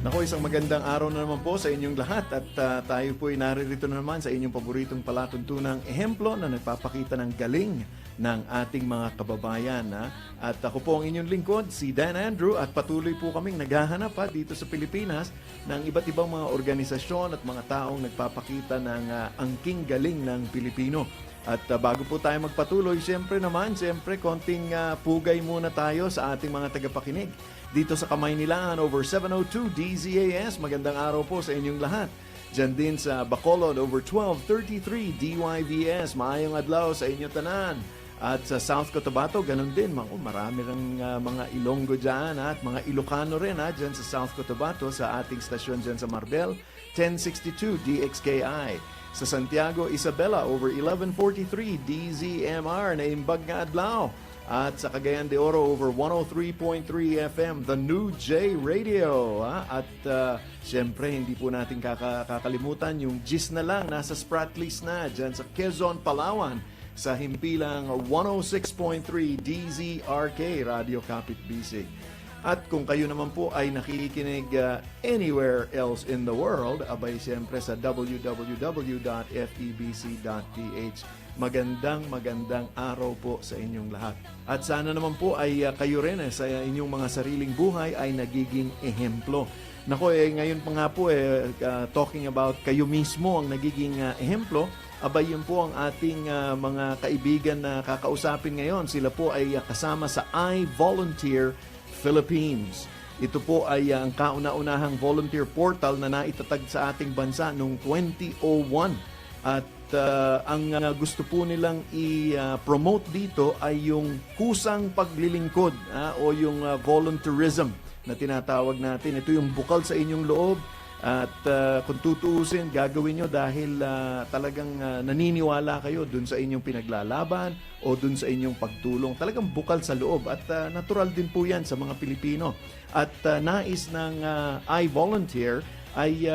Naku, isang magandang araw na naman po sa inyong lahat at tayo po ay naririto na naman sa inyong paboritong palatuntunang ehemplo na nagpapakita ng galing ng ating mga kababayan. At ako po ang inyong lingkod, si Dan Andrew, at patuloy po kaming naghahanap dito sa Pilipinas ng iba't ibang mga organisasyon at mga taong nagpapakita ng angking galing ng Pilipino. At bago po tayo magpatuloy, siyempre konting pugay muna tayo sa ating mga tagapakinig. Dito sa Kamaynilaan, over 702 DZAS, magandang araw po sa inyong lahat. Diyan din sa Bacolod, over 1233 DYVS, maayong adlaw sa inyo tanan. At sa South Cotabato, ganun din. Marami ring mga Ilonggo dyan at mga Ilocano rin dyan sa South Cotabato sa ating stasyon dyan sa Marbel, 1062 DXKI. Sa Santiago, Isabela, over 1143 DZMR na imbag nga adlaw. At sa Cagayan de Oro, over 103.3 FM, The New J Radio. At siyempre, hindi po natin kakalimutan yung GIS na lang, nasa Spratlys na, dyan sa Quezon, Palawan, sa himpilang 106.3 DZRK, Radio Kapit Bisig. At kung kayo naman po ay nakikinig anywhere else in the world, abay siyempre sa www.febc.ph. Magandang araw po sa inyong lahat. At sana naman po ay kayo rin sa inyong mga sariling buhay ay nagiging ehemplo. Nako, ngayon pa nga po talking about kayo mismo ang nagiging ehemplo. Abay, yun po ang ating mga kaibigan na kakausapin ngayon. Sila po ay kasama sa I Volunteer Philippines. Ito po ay ang kauna-unahang volunteer portal na naitatag sa ating bansa noong 2001. At ang gusto po nilang i-promote dito ay yung kusang paglilingkod o yung volunteerism na tinatawag natin. Ito yung bukal sa inyong loob at kung tutuusin, gagawin nyo dahil talagang naniniwala kayo dun sa inyong pinaglalaban o dun sa inyong pagtulong. Talagang bukal sa loob at natural din po yan sa mga Pilipino. At nais ng I Volunteer ay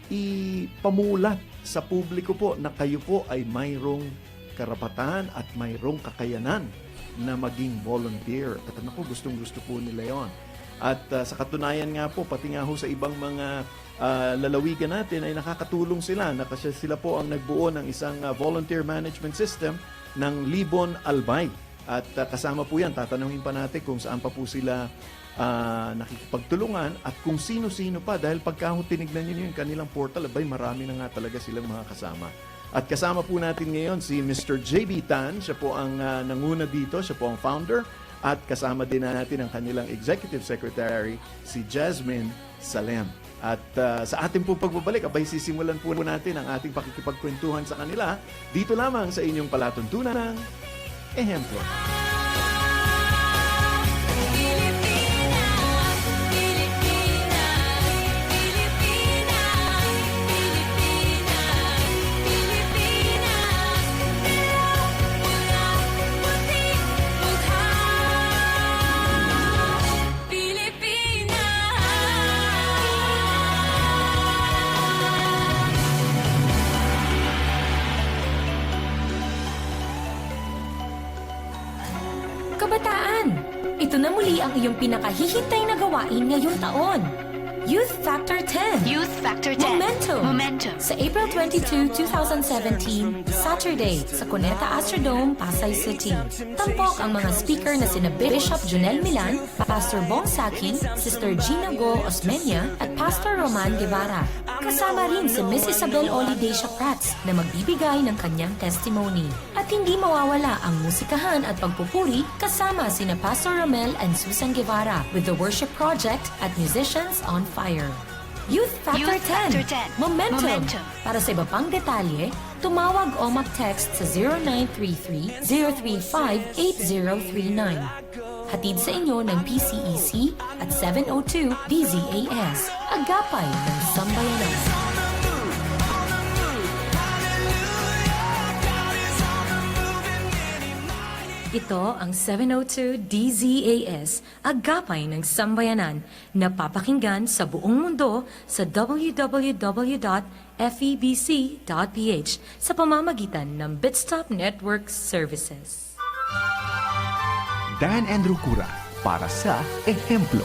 ipamulat sa publiko po na kayo po ay mayroong karapatan at mayroong kakayanan na maging volunteer. At ako, gustong-gusto po nila yon. At sa katunayan nga po, pati nga ho sa ibang mga lalawigan natin ay nakakatulong sila. Kasi sila po ang nagbuo ng isang volunteer management system ng Libon Albay. At kasama po yan, tatanungin pa natin kung saan pa po sila nakikipagtulungan at kung sino-sino pa, dahil pagka tinignan nyo yung kanilang portal, abay marami na nga talaga silang mga kasama. At kasama po natin ngayon si Mr. JB Tan, siya po ang nanguna dito, siya po ang founder, at kasama din natin ang kanilang executive secretary, si Jasmine Salem. At sa ating po pagbabalik, abay sisimulan po natin ang ating pakikipagkwentuhan sa kanila dito lamang sa inyong palatuntunan ng ehemplo. Kabataan, ito na muli ang iyong pinakahihintay na gawain ngayong taon. Youth Factor 10. Youth Factor 10. Momentum. Sa April 22, 2017, Saturday, sa Cuneta Astrodome, Pasay City. Tampok ang mga speaker na sina Bishop Junel Milan, Pastor Bong Saki, Sister Gina Go Osmeña, at Pastor Roman Guevara. Kasama rin si Miss Isabel Olidacia Prats na magbibigay ng kanyang testimony. At hindi mawawala ang musikahan at pagpupuri kasama sina Pastor Romel and Susan Guevara with the Worship Project at Musicians on Fire. Youth Factor 10. Momentum. Para sa iba pang detalye, tumawag o mag-text sa 0933-035-8039. Hatid sa inyo ng PCEC at 702 DZAS. Agapay ng Sambayanan. Ito ang 702 DZAS, Agapay ng Sambayanan, na papakinggan sa buong mundo sa www.febc.ph sa pamamagitan ng Bitstop Network Services. Dan Andrew Cura para sa Ehemplo.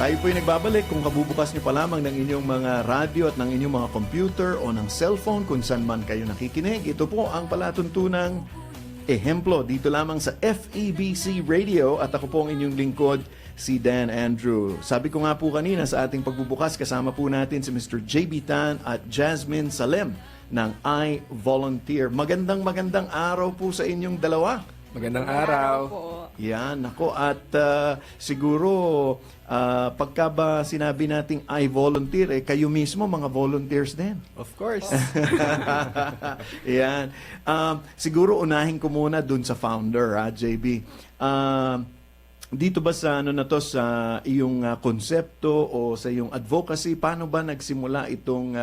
Tayo po'y nagbabalik kung kabubukas niyo pa lamang ng inyong mga radio at ng inyong mga computer o ng cellphone kung saan man kayo nakikinig. Ito po ang palatuntunang ehemplo dito lamang sa FEBC Radio at ako po ang inyong lingkod, si Dan Andrew. Sabi ko nga po kanina sa ating pagbubukas, kasama po natin si Mr. JB Tan at Jasmine Salem ng I Volunteer. Magandang araw po sa inyong dalawa. Magandang araw. Yan, ako. At siguro, pagka ba sinabi nating I volunteer, kayo mismo mga volunteers din. Of course. Yan. Siguro unahin ko muna dun sa founder, JB. Dito ba sa ano na to, sa iyong konsepto o sa iyong advocacy, paano ba nagsimula itong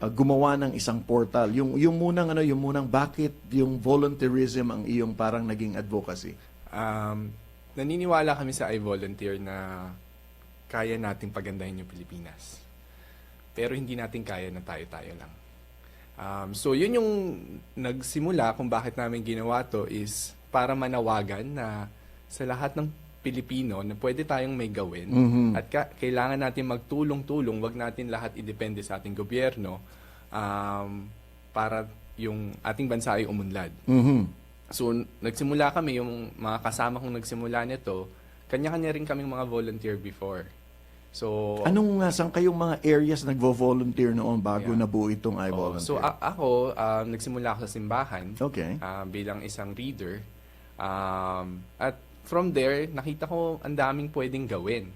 gumawa ng isang portal? Yung munang bakit yung volunteerism ang iyong parang naging advocacy? Naniniwala kami sa I Volunteer na kaya nating pagandahin yung Pilipinas. Pero hindi natin kaya na tayo-tayo lang. So yun yung nagsimula kung bakit namin ginawa to is para manawagan na sa lahat ng Pilipino na pwede tayong may gawin at kailangan natin magtulong-tulong, wag natin lahat idepende sa ating gobyerno para yung ating bansa ay umunlad. So nagsimula kami, yung mga kasama kong nagsimula nito, kanya-kanya rin kaming mga volunteer before. So Saan kayong mga areas nagvo-volunteer noon bago nabuo itong I Volunteer? So ako, nagsimula ako sa simbahan Okay. bilang isang reader. At from there, nakita ko ang daming pwedeng gawin.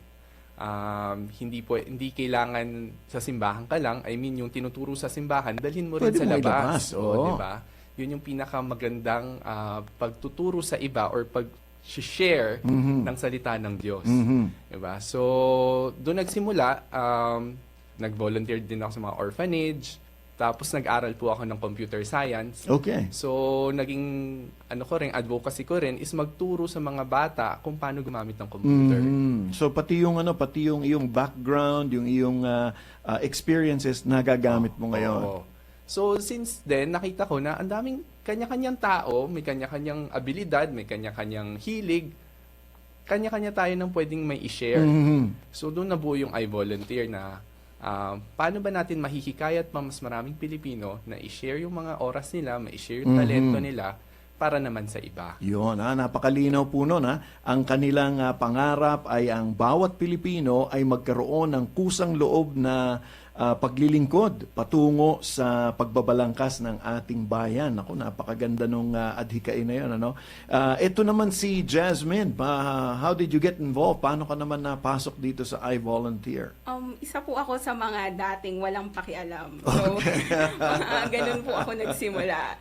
Hindi kailangan sa simbahan ka lang. I mean, yung tinuturo sa simbahan, dalhin mo rin Pwede sa mo labas. ilabas, oo. Diba? Yun yung pinakamagandang pagtuturo sa iba or pag-share ng salita ng Diyos. Diba? So, doon nagsimula. Nag-volunteer din ako sa mga orphanage. Tapos nag-aral po ako ng computer science. Okay. So, naging advocacy ko rin is magturo sa mga bata kung paano gumamit ng computer. So pati yung iyong background, yung iyong experiences nagagamit mo ngayon. Oo. So, since then, nakita ko na ang daming kanya-kanyang tao, may kanya-kanyang abilidad, may kanya-kanyang hilig, kanya-kanya tayo ng pwedeng may i-share. So, doon nabuo yung I Volunteer na paano ba natin mahihikayat pa mas maraming Pilipino na i-share yung mga oras nila, ma-share yung talento nila para naman sa iba. Yun, napakalinaw po nun. Ang kanilang pangarap ay ang bawat Pilipino ay magkaroon ng kusang loob na paglilingkod patungo sa pagbabalangkas ng ating bayan. Ako, napakaganda nung adhikain na yun. Ito naman si Jasmine. How did you get involved? Paano ka naman napasok dito sa I Volunteer? Isa po ako sa mga dating walang pakialam. So, ganun po ako nagsimula.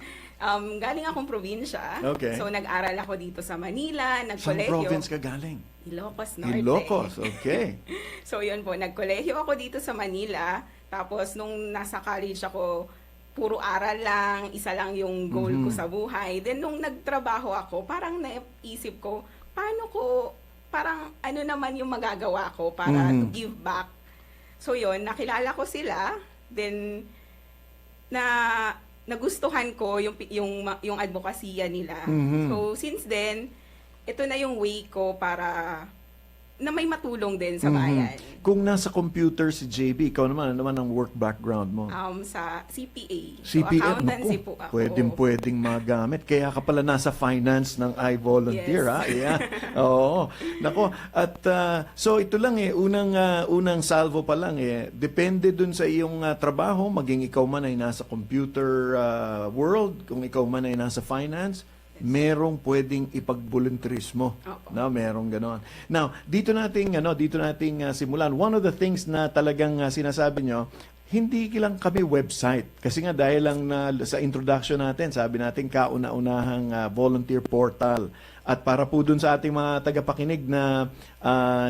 Galing akong probinsya. Okay. So, nag-aral ako dito sa Manila, Saan nagkolehiyo. province ka galing? Ilocos Norte. Ilocos, okay. So, yun po, nagkolehiyo ako dito sa Manila. Tapos, nung nasa college ako, puro aral lang, isa lang yung goal ko sa buhay. Then, nung nagtrabaho ako, parang naisip ko, parang ano naman yung magagawa ko para to give back. So, yun, nakilala ko sila. Then, nagustuhan ko yung advokasya nila. So, since then, ito na yung way ko para na may matulong din sa bayan. Kung nasa computer si JB, ikaw naman, ano naman ang work background mo? Sa CPA. CPA, So, accountancy po ako. pwedeng magamit. Kaya ka pala nasa finance ng I Volunteer, Yes. ha? Yeah. Oo. Nako, at so ito lang unang salvo pa lang depende dun sa iyong trabaho, maging ikaw man ay nasa computer world, kung ikaw man ay nasa finance, merong pwedeng ipagvolunteerismo. Merong ganoon. Now, dito nating simulan. One of the things na talagang sinasabi nyo, hindi lang kami website. Kasi nga dahil lang sa introduction natin, sabi natin kauna-unahang volunteer portal. At para po dun sa ating mga tagapakinig na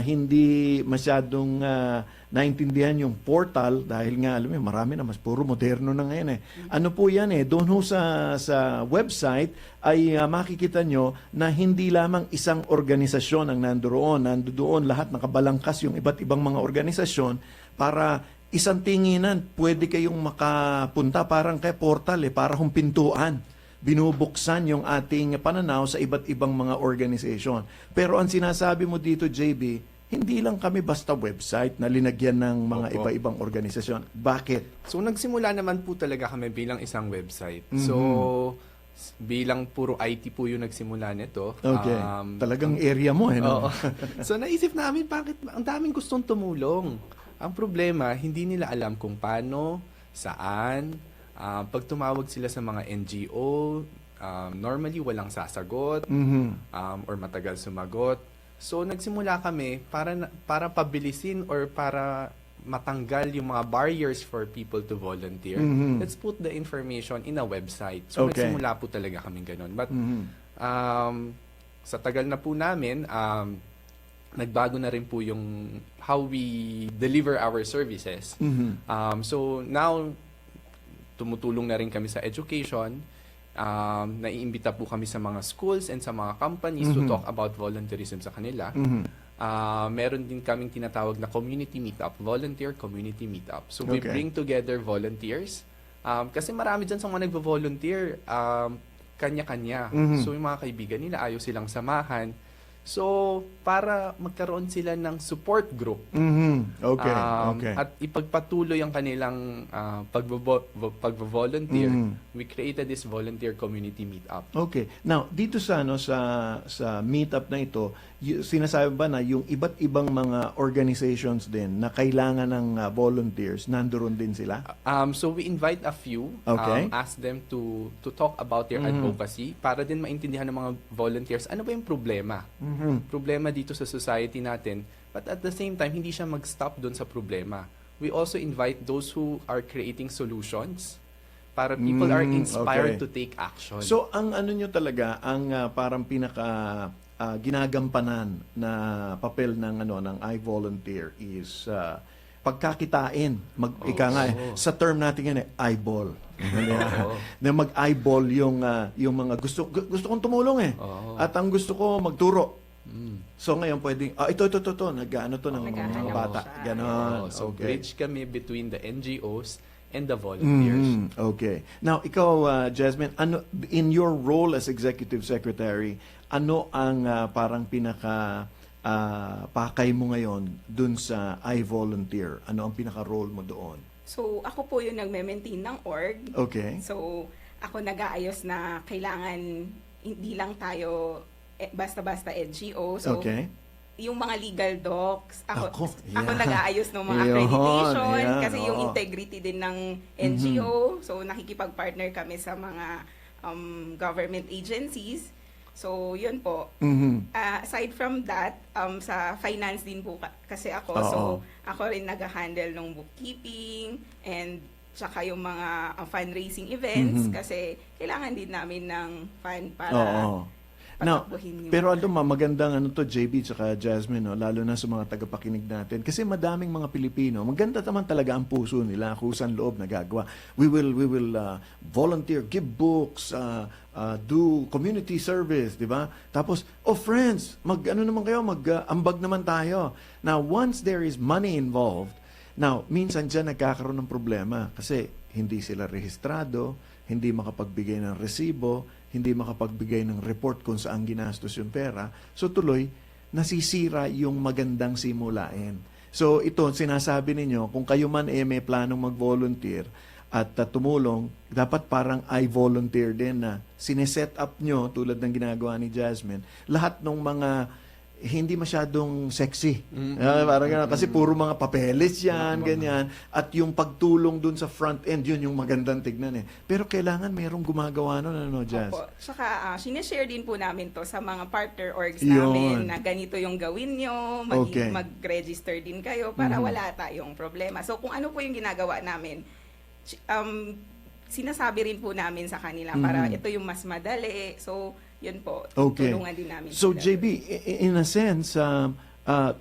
hindi masyadong naintindihan yung portal, dahil nga alam mo, marami na, mas puro moderno na ngayon Ano po yan doon ho sa website ay makikita nyo na hindi lamang isang organisasyon ang nandoon lahat nakabalangkas yung iba't ibang mga organisasyon para isang tinginan, pwede kayong makapunta parang kay portal para humpintuan. Binubuksan yung ating pananaw sa iba't ibang mga organization. Pero ang sinasabi mo dito, JB, hindi lang kami basta website na linagyan ng mga Opo. iba-ibang organisasyon. Bakit? So nagsimula naman po talaga kami bilang isang website. So bilang puro IT po yung nagsimula nito. Okay. Talagang area mo, no? Oo. So naisip namin bakit ang daming gustong tumulong. Ang problema, hindi nila alam kung paano, saan, pag tumawag sila sa mga NGO, normally walang sasagot or matagal sumagot. So nagsimula kami para pabilisin or para matanggal yung mga barriers for people to volunteer. Let's put the information in a website. So Okay. nagsimula po talaga kami ganun. But sa tagal na po namin, nagbago na rin po yung how we deliver our services. So now, tumutulong na rin kami sa education. Naiimbita po kami sa mga schools and sa mga companies to talk about volunteerism sa kanila. Meron din kaming tinatawag na community meetup, volunteer community meetup. So we Okay. bring together volunteers. Kasi marami dyan sa mga nagvo-volunteer, kanya-kanya. So yung mga kaibigan nila, ayaw silang samahan. So, para magkaroon sila ng support group. Okay. Okay. At ipagpatuloy ang kanilang pagvo-volunteer, we created this volunteer community meetup. Okay. Now, dito sa sa meetup na ito, sinasabi ba na yung iba't ibang mga organizations din na kailangan ng volunteers, nandoon din sila? So we invite a few, Okay. ask them to talk about their advocacy para din maintindihan ng mga volunteers ano ba yung problema. Problema dito sa society natin, but at the same time hindi siya mag-stop doon sa problema. We also invite those who are creating solutions para people are inspired okay. to take action. So, ang ano nyo talaga, ang parang pinaka ginagampanan na papel ng ng iVolunteer is pagkakitain. Ika nga sa term natin yan eyeball. Na mag-eyeball yung mga gusto kong tumulong At ang gusto ko magturo. So ngayon pwedeng ito nag-ano to ng mga Naghahanap bata. siya. Ganon. So Okay. bridge kami between the NGOs and the volunteers. Okay. Now, ikaw, Jasmine, in your role as Executive Secretary, ano ang parang pinaka pakay mo ngayon dun sa iVolunteer? Ano ang pinaka-role mo doon? So, ako po yung nagme-maintain ng org. Okay. So, ako nag-aayos na kailangan hindi lang tayo basta-basta NGO. So, Okay. yung mga legal docs, ako yeah. nag-aayos ng mga Yun, accreditation yan, kasi yung oo. integrity din ng NGO. So, nakikipag-partner kami sa mga government agencies. So, yun po. Aside from that, sa finance din po kasi ako. Oo. So, ako rin nag-handle ng bookkeeping and tsaka yung mga fundraising events kasi kailangan din namin ng fund para Oo. Now, patakbuhin yung pero magandang to JB tsaka Jasmine, no? Lalo na sa mga tagapakinig natin. Kasi madaming mga Pilipino, maganda naman talaga ang puso nila, kusang loob na gagawa. We will volunteer, give books, do community service, di ba? Tapos, friends, mag-ambag naman tayo. Now, once there is money involved, now, minsan dyan nagkakaroon ng problema kasi hindi sila rehistrado, hindi makapagbigay ng resibo, hindi makapagbigay ng report kung saan ginastos yung pera. So tuloy, nasisira yung magandang simulain. So ito, sinasabi ninyo, kung kayo man may planong mag-volunteer at tumulong, dapat parang I-volunteer din na sineset up nyo, tulad ng ginagawa ni Jasmine, lahat ng mga hindi masyadong sexy. Parang ganun. Kasi puro mga papeles yan, ganyan. At yung pagtulong dun sa front end, yun yung magandang tignan Pero kailangan mayroong gumagawa nun, Jazz? Opo. Saka, sinishare din po namin to sa mga partner orgs Yun. namin na ganito yung gawin nyo, Okay. mag-register din kayo para wala tayong problema. So, kung ano po yung ginagawa namin, sinasabi rin po namin sa kanila para ito yung mas madali. So, yun po, Okay. tulungan din namin. So sila. JB, in a sense,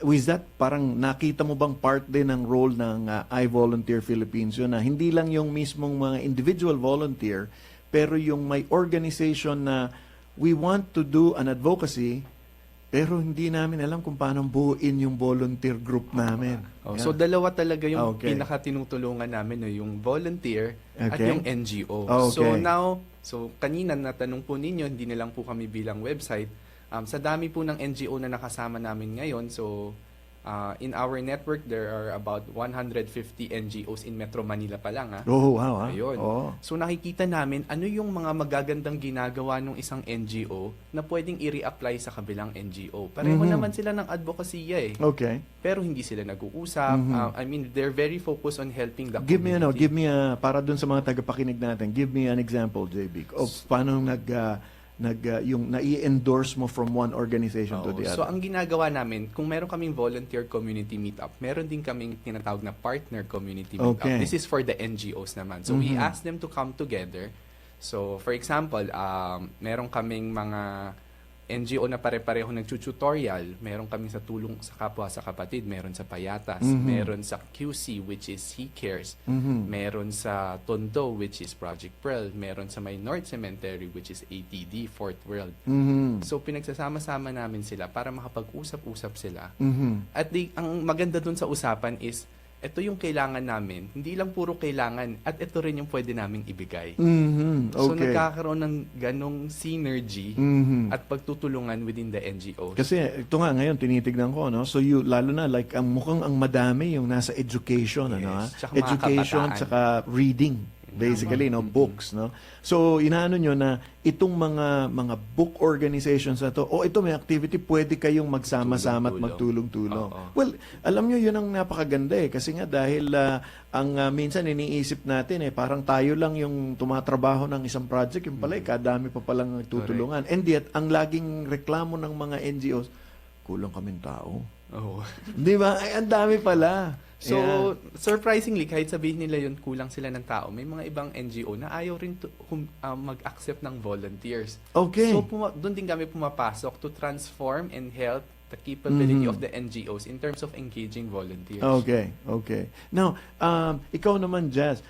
with that, parang nakita mo bang part din ng role ng iVolunteer Philippines yun na hindi lang yung mismong mga individual volunteer, pero yung may organization na we want to do an advocacy, pero hindi namin alam kung paano buuin yung volunteer group namin. So dalawa talaga yung Okay. pinakatinutulungan namin, yung volunteer at Okay. yung NGO. Okay. So kanina natanong po ninyo, hindi na lang po kami bilang website. Sa dami po ng NGO na nakasama namin ngayon, so In our network, there are about 150 NGOs in Metro Manila pa lang. Oh, wow. Ayun. Oh. So nakikita namin ano yung mga magagandang ginagawa ng isang NGO na pwedeng i-reapply sa kabilang NGO. Pareho naman sila ng advocacy Okay. pero hindi sila nag-uusap. I mean, they're very focused on helping the Give me community. para dun sa mga tagapakinig natin, give me an example, JB, of paano yung nai-endorse mo from one organization to Oo. the So, other. ang ginagawa namin, kung meron kaming volunteer community meetup, meron din kaming tinatawag na partner community meetup. Okay. This is for the NGOs naman. So, we ask them to come together. So, for example, meron kaming mga NGO na pare-pareho nagtututorial. Meron kami sa tulong sa kapwa sa kapatid, meron sa Payatas, meron sa QC which is He Cares, meron sa Tondo which is Project Pearl, meron sa may North Cemetery which is ATD, Fourth World. So pinagsasama-sama namin sila para makapag-usap-usap sila. At ang maganda dun sa usapan is ito yung kailangan namin. Hindi lang puro kailangan at ito rin yung pwede naming ibigay. So Okay. nagkakaroon ng ganong synergy at pagtutulungan within the NGOs. Kasi ito nga ngayon tinitignan ko, no? So lalo na like ang mukhang ang madami yung nasa education, ano, ha? Yes, tsaka mga Education kabataan. tsaka reading. Basically, no, books, no. So inaano nyo na itong mga book organizations na to, ito may activity, pwede kayong magsama-sama at magtulong-tulong. Oo. Well, alam nyo yun ang napakaganda kasi nga dahil minsan iniisip natin parang tayo lang yung tumatrabaho ng isang project, yung pala kadami pa palang nagtutulungan. And yet, ang laging reklamo ng mga NGOs, kulang kaming tao. Oo. Di ba? Ay, ang dami pala. So, Yeah. surprisingly, kahit sabihin nila yun, kulang sila ng tao, may mga ibang NGO na ayaw rin mag-accept ng volunteers. Okay. So, doon din kami pumapasok to transform and help the capability of the NGOs in terms of engaging volunteers. Okay, okay. Now, ikaw naman, Jazz,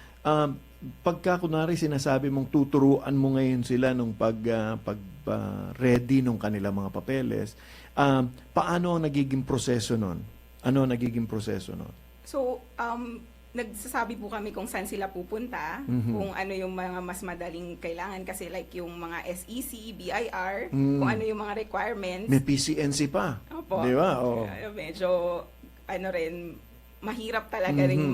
pagka kunwari sinasabi mong tuturuan mo ngayon sila nung ready nung kanilang mga papeles, paano ang nagiging proseso nun? Ano ang nagiging proseso nun? So, nagsasabi po kami kung saan sila pupunta, kung ano yung mga mas madaling kailangan kasi like yung mga SEC, BIR, kung ano yung mga requirements. May PCNC pa. Opo. Di ba? Oo. Medyo, mahirap talaga rin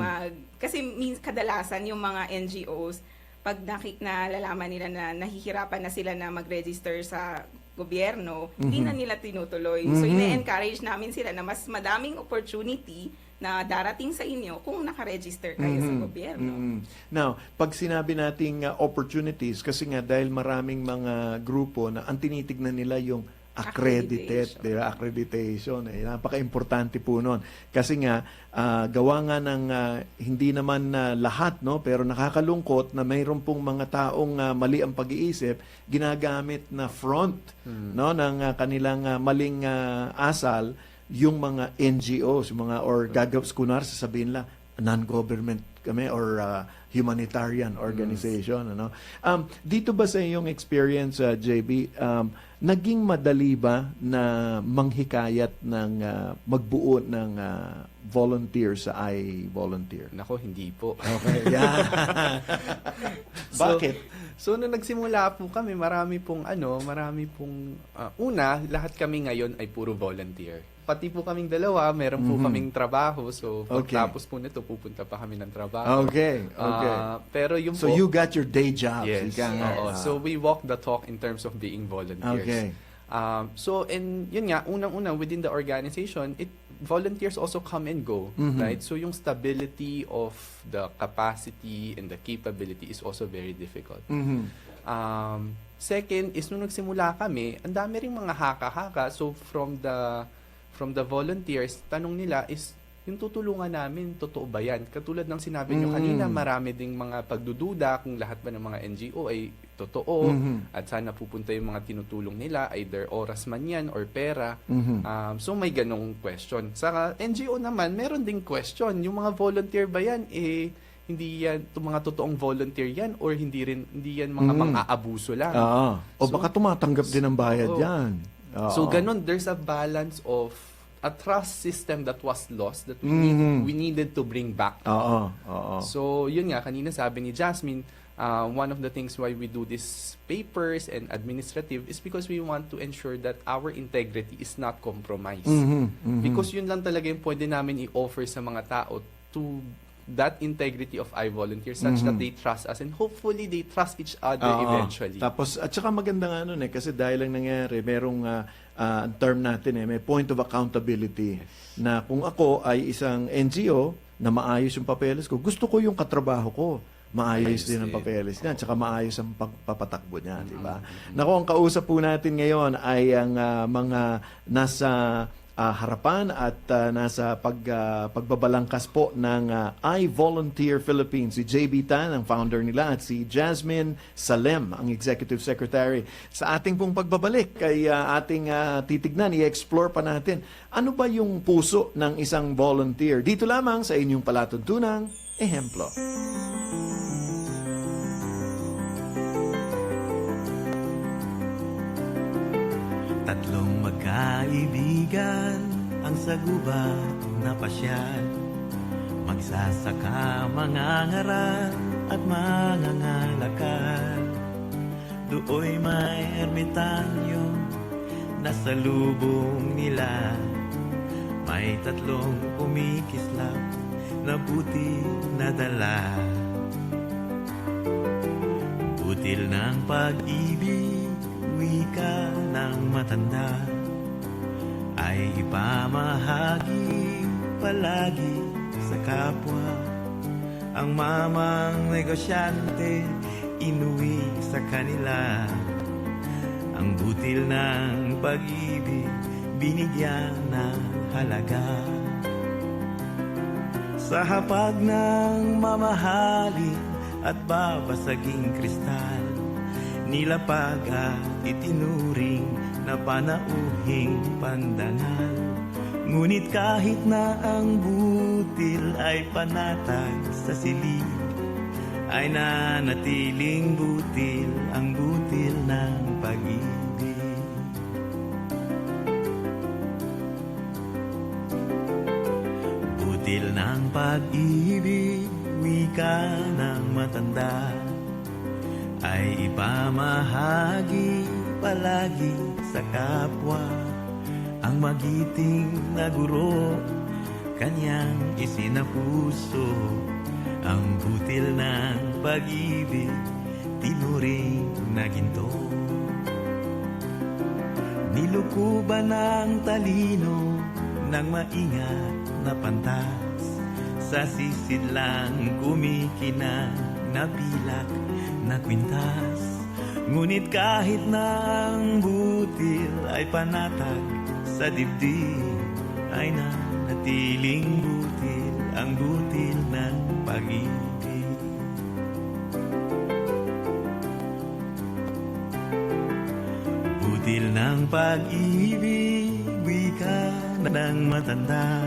kasi kadalasan yung mga NGOs, pag nalalaman nila na nahihirapan na sila na mag-register sa gobyerno, hindi na nila tinutuloy. So, ine-encourage namin sila na mas madaming opportunity na darating sa inyo kung nakaregister kayo sa gobyerno. Now, pag sinabi nating opportunities, kasi nga dahil maraming mga grupo na ang tinitignan nila yung accredited, Accreditation. di ba? Accreditation. Napaka-importante po nun. Kasi nga, gawa nga ng hindi naman lahat, no? Pero nakakalungkot na mayroon pong mga taong mali ang pag-iisip, ginagamit na front no, ng kanilang maling asal, yung mga NGOs, yung mga kunwari sasabihin nila, non-government kami or humanitarian organization. Ano? Dito ba sa iyong experience, JB, naging madali ba na manghikayat ng magbuo ng volunteer sa iVolunteer? Nako, hindi po. Okay, yeah. Bakit? So, nung nagsimula po kami, marami pong una, lahat kami ngayon ay puro volunteer. Pati po kaming dalawa, meron po kaming trabaho. So, Okay. pagtapos po nito, pupunta pa kami ng trabaho. Okay, okay. Pero yung So po, you got your day job. yes. Ika nga. Oo. So, we walk the talk in terms of being volunteers. Okay. And yun nga, unang-una, within the organization, volunteers also come and go, right? So, yung stability of the capacity and the capability is also very difficult. Second is, nung nagsimula kami, ang dami ring mga haka-haka. So, from the volunteers, tanong nila is, yung tutulungan namin, totoo ba yan? Katulad ng sinabi nyo kanina, marami ding mga pagdududa kung lahat ba ng mga NGO ay totoo at sana pupunta yung mga tinutulong nila, either oras man yan or pera. So may ganong question. Sa NGO naman, meron ding question. Yung mga volunteer ba yan, hindi yan mga totoong volunteer yan or hindi yan mga mang-aabuso lang. O baka tumatanggap din ng bayad Oo. yan. Oo. So ganon, there's a balance of a trust system that was lost that we needed to bring back. Oo. So yun nga, kanina sabi ni Jasmine, one of the things why we do these papers and administrative is because we want to ensure that our integrity is not compromised. Because yun lang talaga yung pwede namin i-offer sa mga tao to that integrity of iVolunteer such that they trust us and hopefully they trust each other Oo. eventually. Tapos, at saka maganda nga nun kasi dahil lang nangyari, merong term natin may point of accountability na kung ako ay isang NGO na maayos yung papeles ko, gusto ko yung katrabaho ko. Maayos din ang papeles niya, tsaka maayos ang pagpapatakbo niya, di ba? Naku, ang kausap po natin ngayon ay ang mga nasa harapan at nasa pagbabalangkas po ng iVolunteer Philippines. Si JB Tan, ang founder nila, at si Jasmine Salem, ang Executive Secretary. Sa ating pong pagbabalik ay ating titignan, i-explore pa natin, ano ba yung puso ng isang volunteer? Dito lamang sa inyong palatuntunang ehemplo. Tatlong magkaibigan ang sa gubat na pasyal, magsasaka, mangangaral at mangangalakal. Do'y may ermitanyo na sa lubong nila, may tatlong kumikislap na butil na dala. Butil ng pag-ibig, wika ng matanda, ay ipamahagi palagi sa kapwa. Ang mamang negosyante, inuwi sa kanila. Ang butil ng pag-ibig, binigyan ng halaga. Sa hapag ng mamahalin at babasaging kristal, nilapag at itinuring na panauhing pandangal. Ngunit kahit na ang butil ay panatag sa silid, ay nanatiling butil ang butil ng pag-ibig. Butil ng pag-ibig, wika ng matanda, ay ipamahagi palagi sa kapwa. Ang magiting na guro, kanyang isinapuso. Ang butil ng pag-ibig, tinuring na ginto. Nilukuban ng talino ng maingat na pantas, sa sisid lang kumikinang na pilak na kwintas. Ngunit kahit na ang butil ay panatag sa dibdib, ay nanatiling butil ang butil ng pag-ibig. Butil ng pag-ibig, wika ng matanda,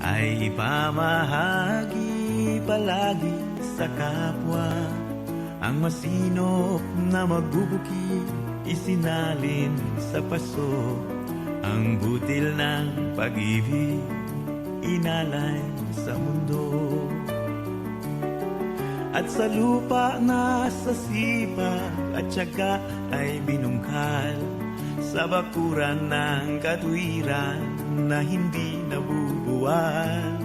ay ipamahagi palagi sa kapwa. Ang masinop na magbubukid, isinalin sa paso. Ang butil ng pag-ibig, inalay sa mundo. At sa lupa na sa sipag at tiyaga ay binungkal, sa bakuran ng katwiran na hindi nabubuwal.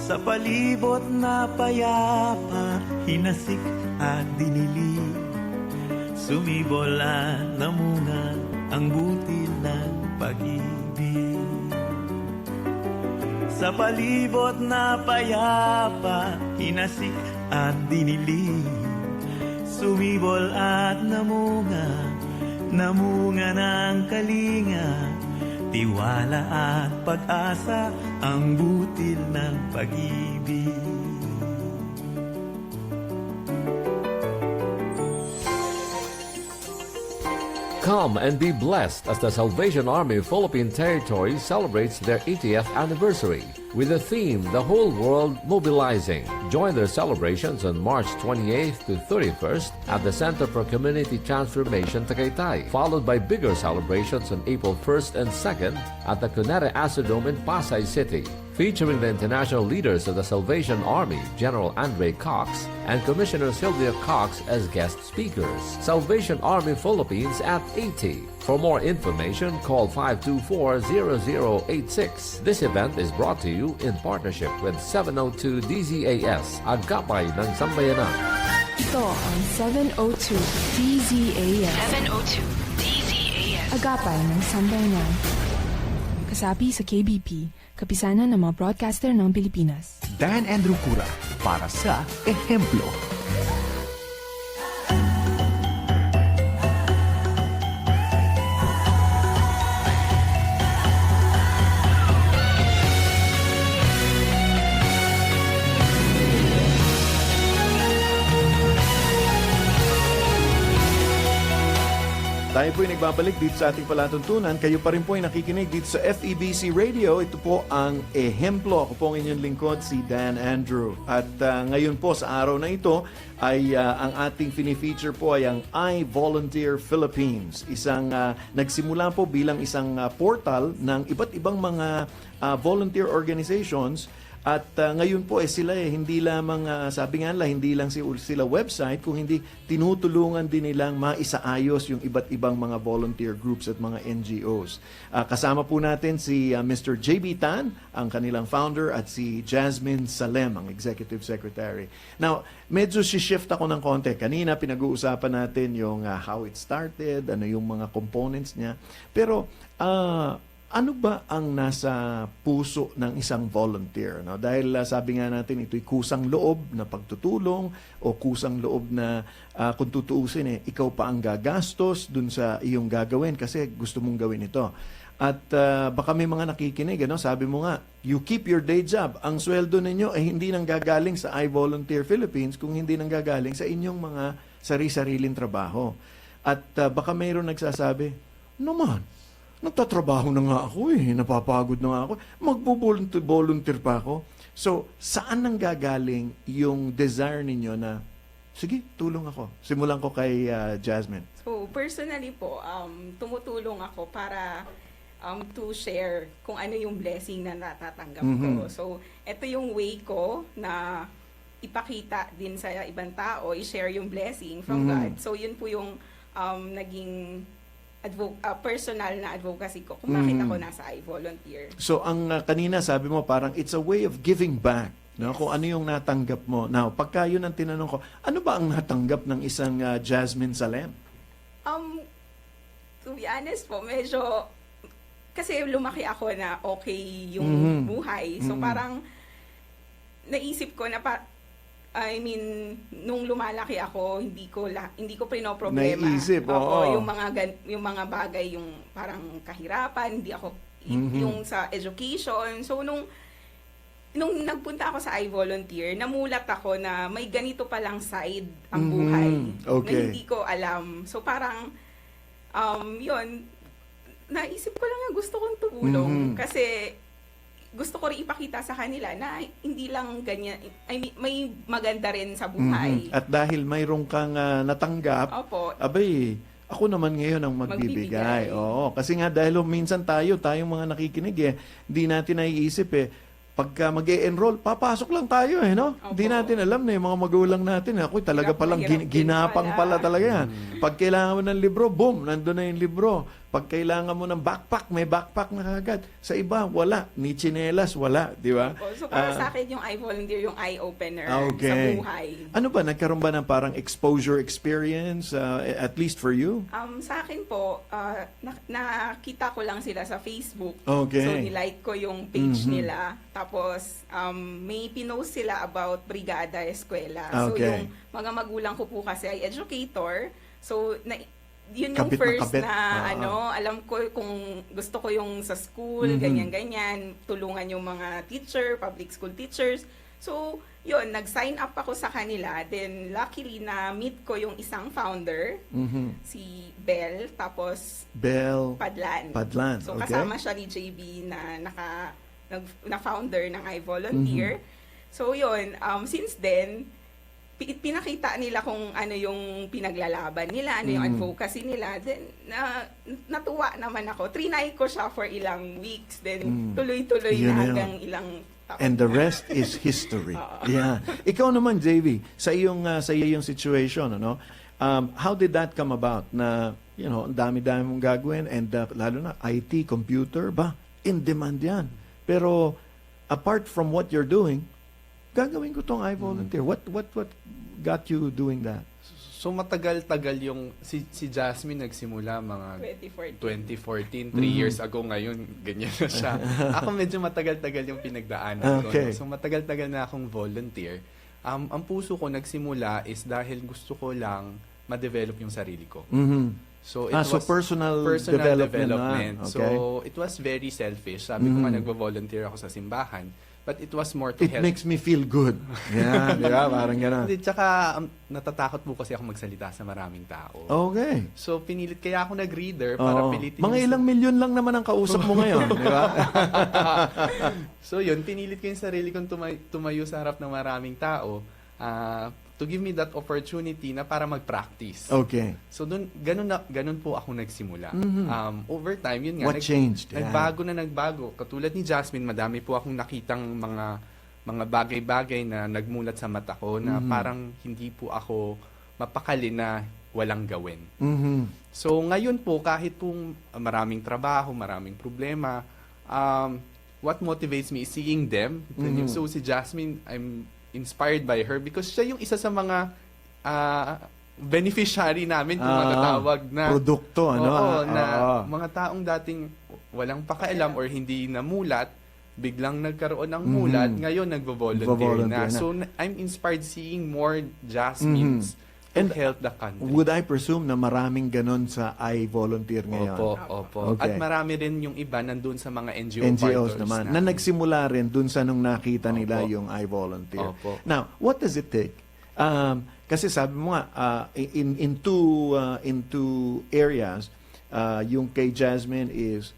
Sa palibot na payapa, hinasik at dinilig, sumibol at namunga ang butil ng pag-ibig. Sa palibot na payapa, hinasik at dinilig, sumibol at namunga, namunga ng kalinga. Tiwala at pag-asa ang butil ng pag-ibig. Come and be blessed as the Salvation Army Philippine Territory celebrates their 80th anniversary with the theme The Whole World Mobilizing. Join their celebrations on March 28th to 31st at the Center for Community Transformation, Tagaytay, followed by bigger celebrations on April 1st and 2nd at the Cuneta Astrodome in Pasay City. featuring the international leaders of the Salvation Army, General Andre Cox and Commissioner Sylvia Cox as guest speakers. Salvation Army Philippines at 80. For more information, call 524-0086. This event is brought to you in partnership with 702 DZAS, Agapay ng Sambayanan. Ito ang 702 DZAS. 702 DZAS. Agapay ng Sambayanan. Kasapi sa KBP, kapisanan ng mga broadcaster ng Pilipinas. Dan Andrew Cura para sa Ehemplo. Tayo po ay nagbabalik dito sa ating palatuntunan. Kayo pa rin po ay nakikinig dito sa FEBC Radio. Ito po ang Ehemplo. Ako po ang inyong lingkod, si Dan Andrew. At ngayon po sa araw na ito ay ang ating fini-feature po ay ang I Volunteer Philippines. Isang nagsimula po bilang isang portal ng iba't ibang mga volunteer organizations. At ngayon po sila hindi lamang, sabi nga nila, hindi lang sila website, kung hindi tinutulungan din nilang maisaayos yung iba't ibang mga volunteer groups at mga NGOs. Kasama po natin si Mr. JB Tan, ang kanilang founder, at si Jasmine Salem, ang executive secretary. Now, medyo shift ako ng konti. Kanina pinag-uusapan natin yung how it started, ano yung mga components niya. Pero, ano ba ang nasa puso ng isang volunteer? No? Dahil sabi nga natin, ito'y kusang loob na pagtutulong o kusang loob na kung tutuusin, ikaw pa ang gagastos dun sa iyong gagawin kasi gusto mong gawin ito. At baka may mga nakikinig, sabi mo nga, you keep your day job. Ang sweldo ninyo ay hindi nang gagaling sa I Volunteer Philippines kung hindi nang gagaling sa inyong mga sari-sariling trabaho. At baka mayroon nagsasabi, naman, nagtatrabaho na nga ako napapagod na nga ako, magbo-volunteer pa ako. So, saan nang gagaling yung desire ninyo na, sige, tulong ako? Simulan ko kay Jasmine. So, personally po, tumutulong ako para to share kung ano yung blessing na natatanggap ko. So, ito yung way ko na ipakita din sa ibang tao, i-share yung blessing from God. So, yun po yung naging personal na advocacy ko kung bakit ako nasa I Volunteer. So, ang kanina sabi mo, parang it's a way of giving back. No? Kung ano yung natanggap mo. Now, pagka yun ang tinanong ko, ano ba ang natanggap ng isang Jasmine Salem? To be honest po, medyo, kasi lumaki ako na okay yung buhay. So, parang naisip ko na nung lumalaki ako, hindi ko pinoproblema. Naisip, oo. Yung mga bagay, yung parang kahirapan, hindi ako yung sa education. So nung nagpunta ako sa I Volunteer, namulat ako na may ganito palang side ang buhay Okay. na hindi ko alam. So parang yun, naisip ko lang na gusto kong tumulong kasi gusto ko rin ipakita sa kanila na hindi lang ganyan, may maganda rin sa buhay. At dahil mayroon kang natanggap, Opo. abay, ako naman ngayon ang magbibigay. Oo, kasi nga dahil minsan tayong mga nakikinig hindi natin naiisip pagka mag-e-enroll, papasok lang tayo no? Opo. Hindi natin alam na yung mga magulang natin. Ako talaga palang Hirap din ginapang pala talaga yan. Pag kailangan mo ng libro, boom, nandun na yung libro. Pag kailangan mo ng backpack, may backpack na kagad. Sa iba, wala. Ni tsinelas, wala. Di ba? So para sa akin yung I Volunteer, yung eye-opener Okay. sa buhay. Ano ba? Nagkaroon ba ng parang exposure experience, at least for you? Sa akin po, nakita ko lang sila sa Facebook. Okay. So, nilike ko yung page nila. Tapos, may pinost sila about Brigada Eskwela. So, Okay. yung mga magulang ko po kasi ay educator. So, yun yung Kabit na first kabit. na, alam ko kung gusto ko yung sa school, ganyan-ganyan. Tulungan yung mga teacher, public school teachers. So, yun, nag-sign up ako sa kanila. Then, luckily, na-meet ko yung isang founder, si Bell, tapos Bell Padlan. So, okay. kasama siya ni JB na founder ng I Volunteer. So, yun, since then, pinakita nila kung ano yung pinaglalaban nila, ano yung advocacy nila. Then, natuwa naman ako. Trinay ko siya for ilang weeks. Then, tuloy-tuloy Yun na na yun. hanggang ilang taon. And the rest is history. Yeah. Ikaw naman, JV, sa iyong situation, ano? How did that come about na, ang dami-dami mong gagawin and lalo na IT, computer, in demand yan. Pero apart from what you're doing, gagawin ko tong iVolunteer. What got you doing that? So matagal-tagal yung si Jasmine nagsimula mga 2014, 3 years ago ngayon, ganyan na siya. Ako medyo matagal-tagal yung pinagdaanan ko. Okay. No? So matagal-tagal na akong volunteer. Ang puso ko nagsimula is dahil gusto ko lang ma-develop yung sarili ko. So it So was personal development. na. Okay. So it was very selfish. Sabi ko nga nagvo-volunteer ako sa simbahan. But it was more to It help. makes me feel good. Yeah, di ba? Parang gano'n. Hindi, tsaka natatakot po kasi ako magsalita sa maraming tao. Okay. So pinilit kaya ako nag-reader para Oo. pilitin. Mga ilang milyon lang naman ang kausap mo ngayon, di ba? So yun, pinilit ko yung sarili kong tumayo sa harap ng maraming tao to give me that opportunity na para mag-practice. Okay. So ganun po ako nagsimula. Over time, yun nga. What changed? Yeah. Nagbago. Katulad ni Jasmine, madami po akong nakitang mga bagay-bagay na nagmulat sa mata ko na parang hindi po ako mapakali na walang gawin. So ngayon po, kahit po maraming trabaho, maraming problema, what motivates me is seeing them. So si Jasmine, I'm inspired by her because siya yung isa sa mga beneficiary namin kung matatawag na produkto, ano? Oo, na mga taong dating walang pakialam or hindi namulat, biglang nagkaroon ng mulat, ngayon nagvo-volunteer na. na. So I'm inspired seeing more Jasmines to help the country. Would I presume na maraming ganon sa iVolunteer ngayon? Opo. Okay. At marami rin yung iba nandun sa mga NGO NGOs partners naman, na natin. nagsimula rin dun sa nung nakita Opo. nila yung iVolunteer. Opo. Now, what does it take? Kasi sabi mo nga, in two areas, yung kay Jasmine is,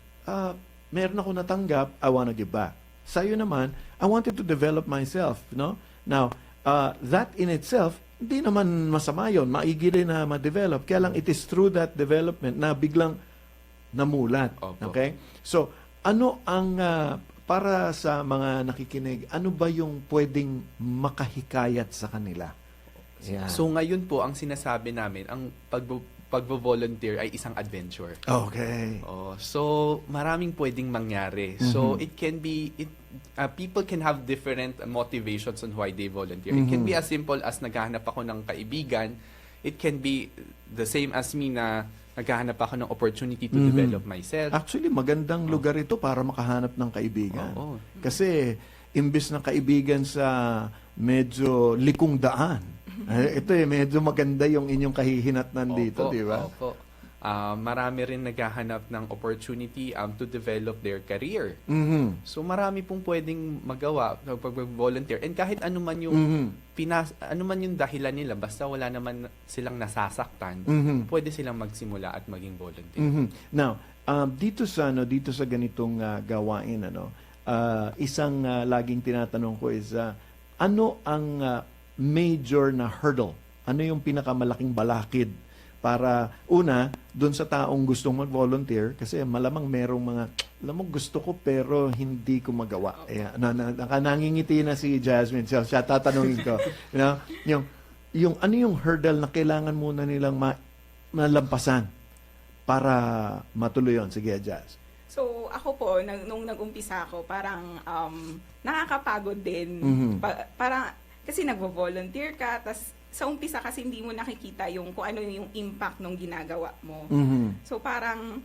meron ako natanggap, I want to give back. Sa'yo naman, I wanted to develop myself, no? Now, that in itself, hindi naman masama yun. Maigi rin na ma-develop. Kaya lang, it is through that development na biglang namulat. Opo. Okay? So, ano ang, para sa mga nakikinig, ano ba yung pwedeng makahikayat sa kanila? Yeah. So ngayon po, ang sinasabi namin, ang pagvo-volunteer ay isang adventure. Okay. So maraming pwedeng mangyari. So it can be people can have different motivations on why they volunteer. It can be as simple as naghahanap ako ng kaibigan. It can be the same as me na naghahanap ako ng opportunity to develop myself. Actually, magandang lugar ito para makahanap ng kaibigan. Oo. Kasi, imbis na kaibigan sa medyo likong daan, ito medyo maganda yung inyong kahihinatnan dito, di ba? Opo. Marami rin naghahanap ng opportunity to develop their career. So marami pong pwedeng magawa pag volunteer. And kahit ano man yung ano man yung dahilan nila, basta wala naman silang nasasaktan, pwede silang magsimula at maging volunteer. Now, dito sa ganitong gawain, isang laging tinatanong ko is, ano ang major na hurdle? Ano yung pinakamalaking balakid para una doon sa taong gustong mag-volunteer, kasi malamang merong mga alam mo gusto ko pero hindi ko magawa. Nangingiti na si Jasmine, siya tatanungin ko. Yung ano yung hurdle na kailangan muna nilang malampasan para matuloy yon? Sige, Jazz. So, ako po, nung nag-umpisa ako, parang nakakapagod din. Parang, kasi nagvo-volunteer ka, tas sa umpisa kasi hindi mo nakikita kung ano yung impact ng ginagawa mo. So, parang,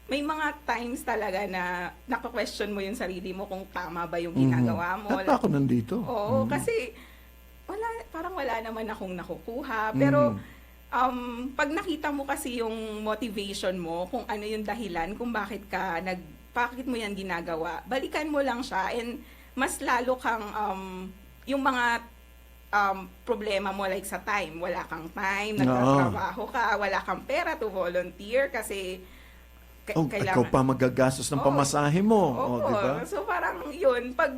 may mga times talaga na naka-question mo yung sarili mo kung tama ba yung ginagawa mo. At ako nandito. Oo, kasi parang wala naman akong nakukuha. Pero, pag nakita mo kasi yung motivation mo, kung ano yung dahilan, kung bakit mo yan ginagawa, balikan mo lang siya and mas lalo kang, yung mga problema mo like sa time, wala kang time, nagtatrabaho ka, wala kang pera to volunteer kasi kailangan. Ikaw pa magagastos ng pamasahe mo. Oo, diba? so parang yun, pag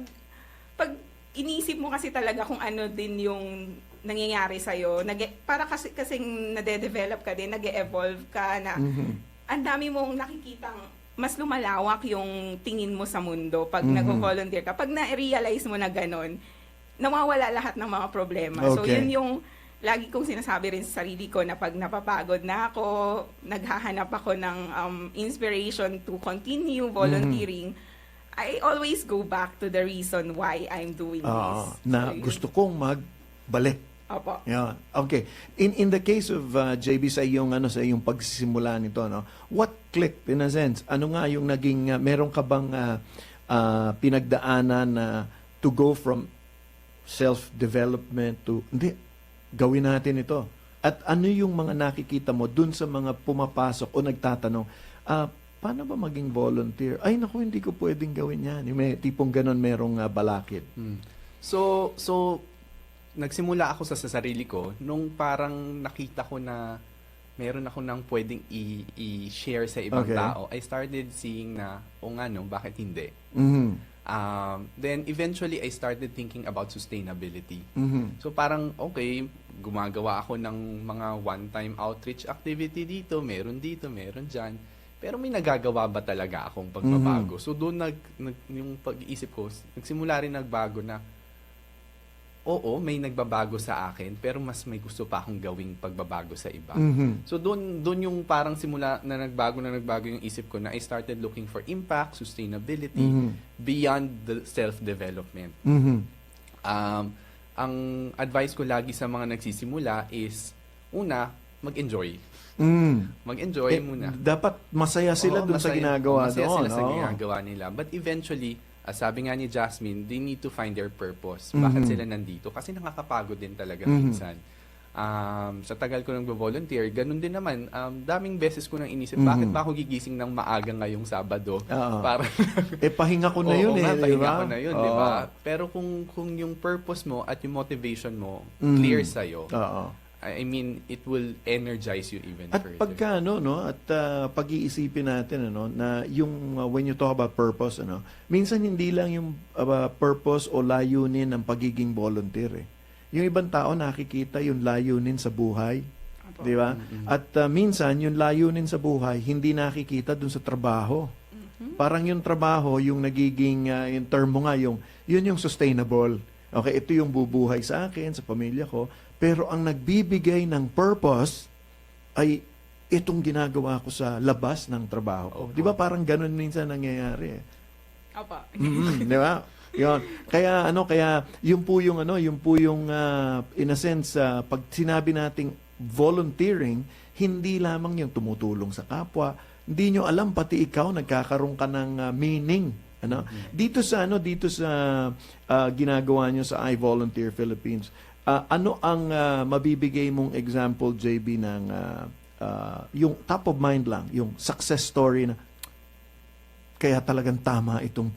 iniisip mo kasi talaga kung ano din yung nangyayari sa'yo. Para kasing nade-develop ka din, nag-evolve ka na ang dami mong nakikitang mas lumalawak yung tingin mo sa mundo pag nag-volunteer ka. Pag na-realize mo na ganun, nawawala lahat ng mga problema. So, Okay. yun yung lagi kong sinasabi rin sa sarili ko na pag napapagod na ako, naghahanap ako ng inspiration to continue volunteering, I always go back to the reason why I'm doing this. Na So, yun. gusto kong magbalik. Opo. Yan. Okay. In the case of JB sa iyong pagsisimula nito, no? What clicked in a sense? Ano nga yung naging meron ka bang pinagdaanan na to go from self-development to hindi gawin natin ito. At ano yung mga nakikita mo dun sa mga pumapasok o nagtatanong, paano ba maging volunteer? Ay naku, hindi ko pwedeng gawin yan. Yung may tipong ganon merong balakid. So nagsimula ako sa sarili ko nung parang nakita ko na meron ako nang pwedeng i-share sa ibang Okay. tao. I started seeing na, bakit hindi? Then eventually I started thinking about sustainability. So parang gumagawa ako ng mga one-time outreach activity dito, meron dyan. Pero may nagagawa ba talaga akong pagbabago? So doon yung pag-iisip ko, nagsimula rin nagbago na oo, may nagbabago sa akin, pero mas may gusto pa akong gawing pagbabago sa iba. So doon yung parang simula na nagbago yung isip ko na I started looking for impact, sustainability, beyond the self-development. Ang advice ko lagi sa mga nagsisimula is, una, mag-enjoy. Mag-enjoy muna. Dapat masaya sila dun sa ginagawa masaya doon. sila sa Oo. ginagawa nila. But eventually, sabi nga ni Jasmine, they need to find their purpose. Bakit sila nandito? Kasi nakakapagod din talaga minsan. Sa tagal ko nagbo-volunteer, ganun din naman. Daming beses ko nang inisip, bakit ba ako gigising ng maaga ngayong Sabado? Oo. Para Pahinga ko na Oo yun nga, di pahinga ba? ko na yun, Oo. di ba? Pero kung yung purpose mo at yung motivation mo clear sa'yo, Oo. I mean, it will energize you even At further. pagka at pag-iisipin natin na yung when you talk about purpose minsan hindi lang yung purpose o layunin ng pagiging volunteer eh. Yung ibang tao nakikita yung layunin sa buhay, Opo. di ba? At minsan yung layunin sa buhay hindi nakikita dun sa trabaho. Parang yung trabaho yung nagiging yung term mo nga yun yung sustainable. Okay, ito yung bubuhay sa akin, sa pamilya ko. Pero ang nagbibigay ng purpose ay itong ginagawa ko sa labas ng trabaho ko. Di ba parang ganun minsan nangyayari eh. Opo. Di ba? Yun. Kaya yun po yung in a sense pag sinabi nating volunteering, hindi lamang yung tumutulong sa kapwa, hindi nyo alam pati ikaw nagkakaroon ka ng meaning. Dito sa ginagawa nyo sa I Volunteer Philippines, ano ang mabibigay mong example, JB, ng yung top of mind lang, yung success story na kaya talagang tama itong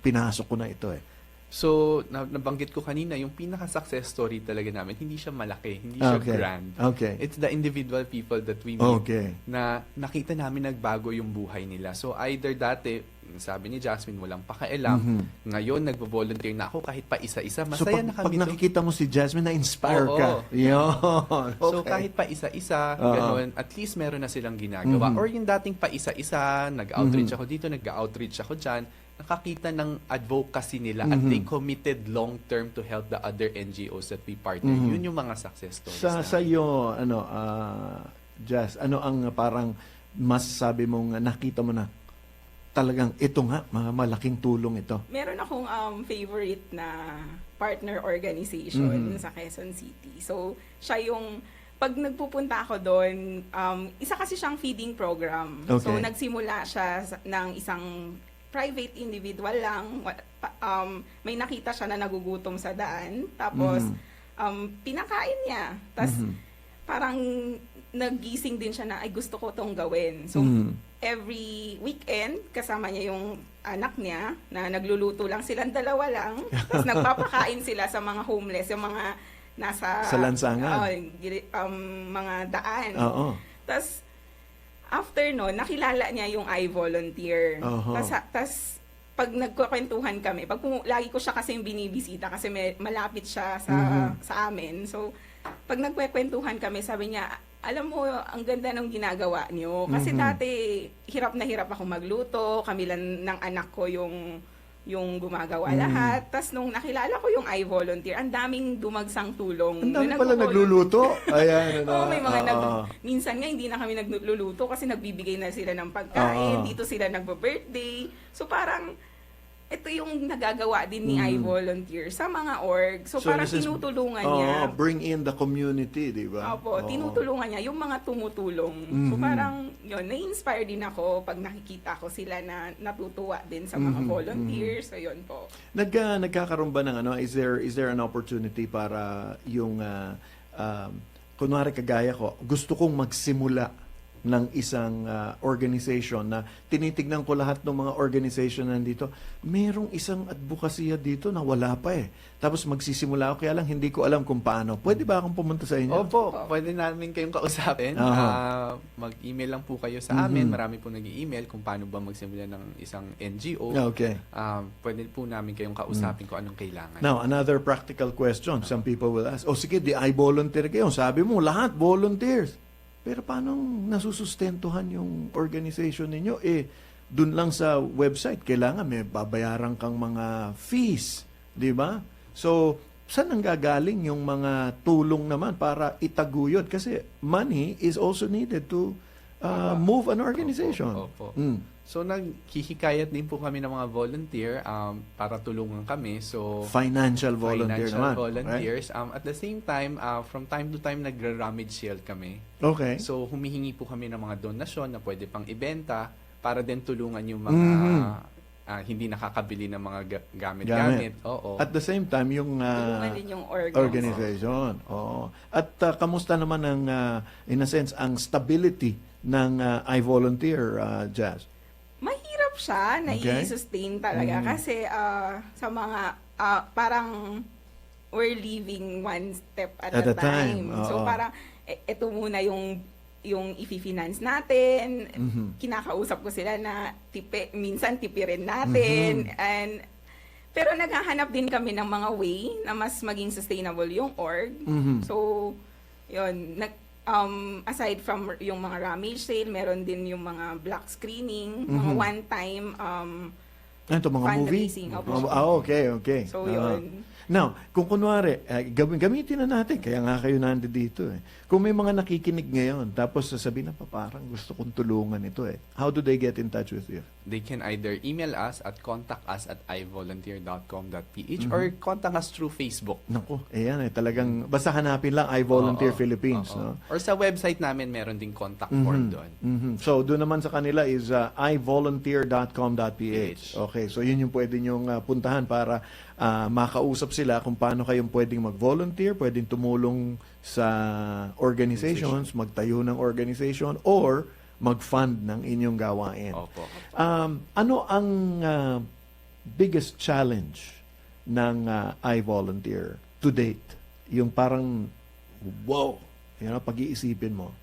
pinasok ko na ito eh. So, nabanggit ko kanina, yung pinaka-success story talaga namin, hindi siya malaki, hindi siya grand. Okay. It's the individual people that we meet Okay. na nakita namin nagbago yung buhay nila. So, either dati, sabi ni Jasmine, walang pakialam. Ngayon, nagvo-volunteer na ako kahit pa isa-isa. So Masaya pag na kami. nakikita mo si Jasmine, na-inspire Oo. ka. Yun. So, Okay. kahit pa isa-isa, Oo. ganun, at least meron na silang ginagawa. Or yung dating pa isa-isa, nag-outreach ako dito, nag-outreach ako dyan, nakakita ng advocacy nila at they committed long-term to help the other NGOs that we partner. Yun yung mga success stories. Sa iyo, Jas, ano ang parang masasabi mong nakita mo na talagang ito nga, malaking tulong ito? Meron akong favorite na partner organization sa Quezon City. So, siya yung pag nagpupunta ako doon, isa kasi siyang feeding program. Okay. So, nagsimula siya ng isang private individual lang. May nakita siya na nagugutom sa daan. Tapos, pinakain niya. Tapos, parang nagising din siya na, ay gusto ko itong gawin. So, every weekend, kasama niya yung anak niya, na nagluluto lang silang dalawa lang. Tapos, nagpapakain sila sa mga homeless, yung mga nasa Sa lansangan. mga daan. Oo. Tapos, after no, nakilala niya yung I Volunteer. Oho. Tas pag nagkukwentuhan kami, lagi ko siya kasi yung binibisita kasi malapit siya sa amin. So, pag nagkukwentuhan kami, sabi niya, alam mo, ang ganda ng ginagawa niyo. Kasi dati, hirap na hirap ako magluto. Kami lang ng anak ko yung gumagawa lahat. Tapos nung nakilala ko yung I-Volunteer, ang daming dumagsang tulong. Ang dami Na pala nagluluto. Ayan. Oo, may mga minsan nga hindi na kami nagluluto kasi nagbibigay na sila ng pagkain, dito sila nagbo-birthday. So parang ito yung nagagawa din ni I-Volunteer sa mga org. So parang this is- tinutulungan niya. bring in the community, di ba? Opo, tinutulungan niya yung mga tumutulong. So parang yun, na-inspire din ako pag nakikita ko sila na natutuwa din sa mga volunteers. So yun po. Nagkakaroon ba ng is there an opportunity para yung kunwari kagaya ko, gusto kong magsimula ng isang organization na tinitignan ko lahat ng mga organization nandito, merong isang advokasya dito na wala pa eh. Tapos magsisimula ako, kaya lang hindi ko alam kung paano. Pwede ba akong pumunta sa inyo? Opo, pwede namin kayong kausapin. Mag-email lang po kayo sa amin. Marami po nag-email kung paano ba magsimula ng isang NGO. Okay. Pwede po namin kayong kausapin kung anong kailangan. Now, another practical question. Some people will ask, sige, di I volunteer kayo. Sabi mo, lahat volunteers. Pero paano nasusustentuhan yung organization ninyo? Dun lang sa website, kailangan may babayaran kang mga fees. Di ba? So, saan nanggagaling yung mga tulong naman para itaguyod? Kasi money is also needed to move an organization. Opo. So, naghihikayat din po kami ng mga volunteer para tulungan kami. So, Financial volunteer naman. volunteers. At the same time, from time to time, nagra-rummage sale kami. Okay. So, humihingi po kami ng mga donasyon na pwede pang ibenta para din tulungan yung mga hindi nakakabili ng mga gamit-gamit. Oo. At the same time, yung Tulungan din yung organization. Oo. At kamusta naman ang, in a sense, ang stability ng I-Volunteer, Jazz? Mahirap siya na Okay. i-sustain talaga kasi sa mga parang we're living one step at a time. So Oo. parang ito muna yung i-finance natin. Kinakausap ko sila na minsan tipirin natin. Pero naghahanap din kami ng mga way na mas maging sustainable yung org. So, yun. Aside from yung mga rummage sale, meron din yung mga block screening, mga one-time Ito, mga movie? fundraising. Okay. So, yun. Now, kung kunwari, gamitin na natin, kaya nga kayo nandito dito eh. Kung may mga nakikinig ngayon, tapos sasabihin na parang gusto kong tulungan ito eh. How do they get in touch with you? They can either email us at contact us at ivolunteer.com.ph or contact us through Facebook. Naku, ayan eh, talagang, basta hanapin lang I Volunteer Oo, Philippines. oo. No? Or sa website namin, meron ding contact form doon. So, doon naman sa kanila is ivolunteer.com.ph. Okay, so yun yung pwede nyong puntahan para makausap sila kung paano kayong pwedeng mag-volunteer, pwedeng tumulong sa organizations, magtayo ng organization, or mag-fund ng inyong gawain. Opo. Ano ang biggest challenge ng I-Volunteer to date? Yung parang, wow, pag-iisipin mo.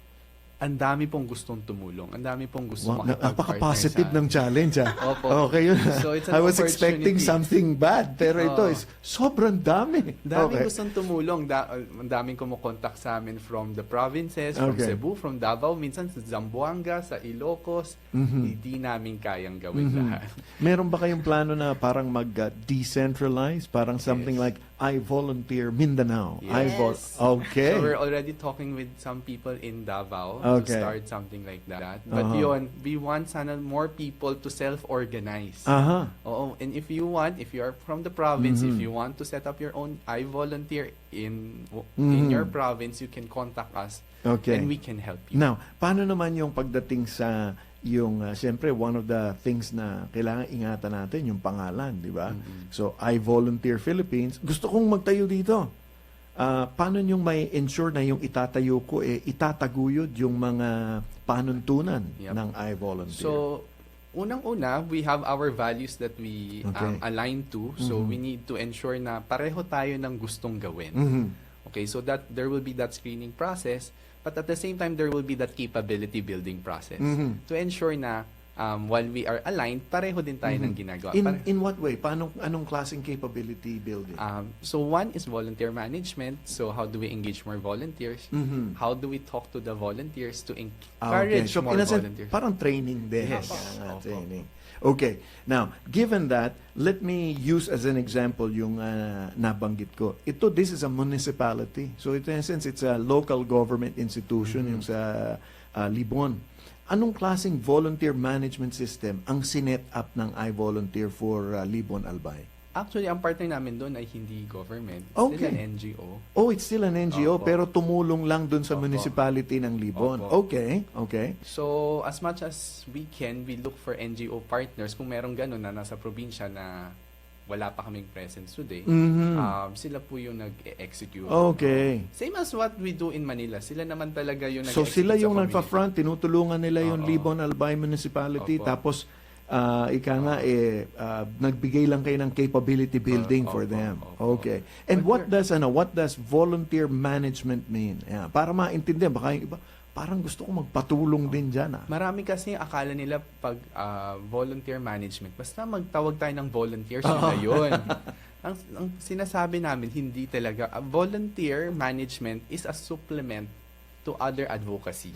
Ang dami pong gustong tumulong. Ang dami pong gustong Wow, napaka-positive ng challenge. Opo. Okay yun. So, it's an I was expecting opportunity. something bad, pero ito is sobrang dami. Daming Okay. gustong tumulong. Ang daming kumukontak sa amin from the provinces, from Okay. Cebu, from Davao, minsan sa Zamboanga, sa Ilocos. Hindi namin kayang gawin lahat. Meron ba kayong plano na parang mag-decentralize? Parang something like I Volunteer Mindanao. Yes. Okay. So we're already talking with some people in Davao Okay. to start something like that. But yun, we want sana more people to self-organize. Aha. Oo, and if you are from the province, if you want to set up your own I Volunteer in your province, you can contact us Okay. and we can help you. Now, paano naman yung pagdating sa yung, siyempre, one of the things na kailangan ingatan natin, yung pangalan, di ba? So, I Volunteer Philippines. Gusto kong magtayo dito. Paano nyo may ensure na yung itatayo ko, itataguyod yung mga panuntunan Yep. ng I Volunteer? So, unang-una, we have our values that we Okay. align to. So, we need to ensure na pareho tayo ng gustong gawin. Okay, so that there will be that screening process, but at the same time, there will be that capability building process to ensure na while we are aligned, pareho din tayo ng ginagawa. In what way? Anong klaseng capability building? So one is volunteer management. So how do we engage more volunteers? How do we talk to the volunteers to encourage So, more in a sense, volunteers? parang training din. Yes. Kaya nga, Opo. training. Okay. Now, given that, let me use as an example yung nabanggit ko. This is a municipality. So, in a sense, it's a local government institution yung sa Libon. Anong klaseng volunteer management system ang sinet up ng iVolunteer for Libon Albay? Actually, ang partner namin doon ay hindi government. It's Okay. still an NGO. Oh, it's still an NGO, Opo. pero tumulong lang dun sa Opo. municipality ng Libon. Opo. Okay, okay. So, as much as we can, we look for NGO partners. Kung merong gano'n na nasa probinsya na wala pa kaming presence today, sila po yung nag-execute. Okay. Same as what we do in Manila. Sila naman talaga yung So nag-execute sila sa yung community. nagpa-front, tinutulungan nila yung Oo. Libon Albay Municipality, Opo. tapos nagbigay lang kayo ng capability building for Opo, them. opo. Okay. And what does volunteer management mean? Yeah, para maintindihan, baka yung iba, parang gusto ko magpatulong din dyan. Marami kasi akala nila pag volunteer management, basta magtawag tayo ng volunteers, yun na yun. Ang sinasabi namin, hindi talaga. Volunteer management is a supplement to other advocacy.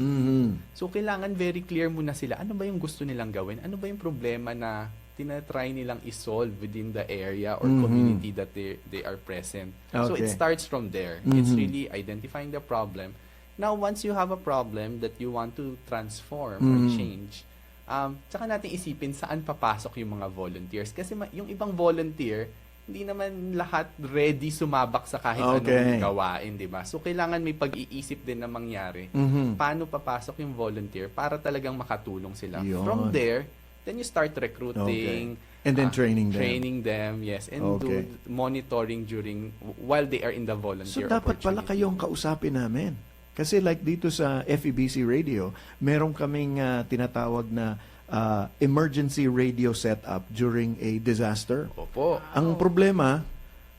So, kailangan very clear muna sila, ano ba yung gusto nilang gawin? Ano ba yung problema na tinatry nilang isolve within the area or community that they are present. So, it Okay. starts from there. It's really identifying the problem. Now, once you have a problem that you want to transform or change, tsaka natin isipin saan papasok yung mga volunteers. Kasi yung ibang volunteer, hindi naman lahat ready sumabak sa kahit anong gawain, di ba? So, kailangan may pag-iisip din na mangyari. Paano papasok yung volunteer para talagang makatulong sila. Yun. From there, then you start recruiting. And then training them. Training them, yes. And do monitoring while they are in the volunteer So dapat pala opportunity. kayong kausapin namin. Kasi like dito sa FEBC Radio, meron kaming tinatawag na emergency radio setup during a disaster. Opo. Ang problema,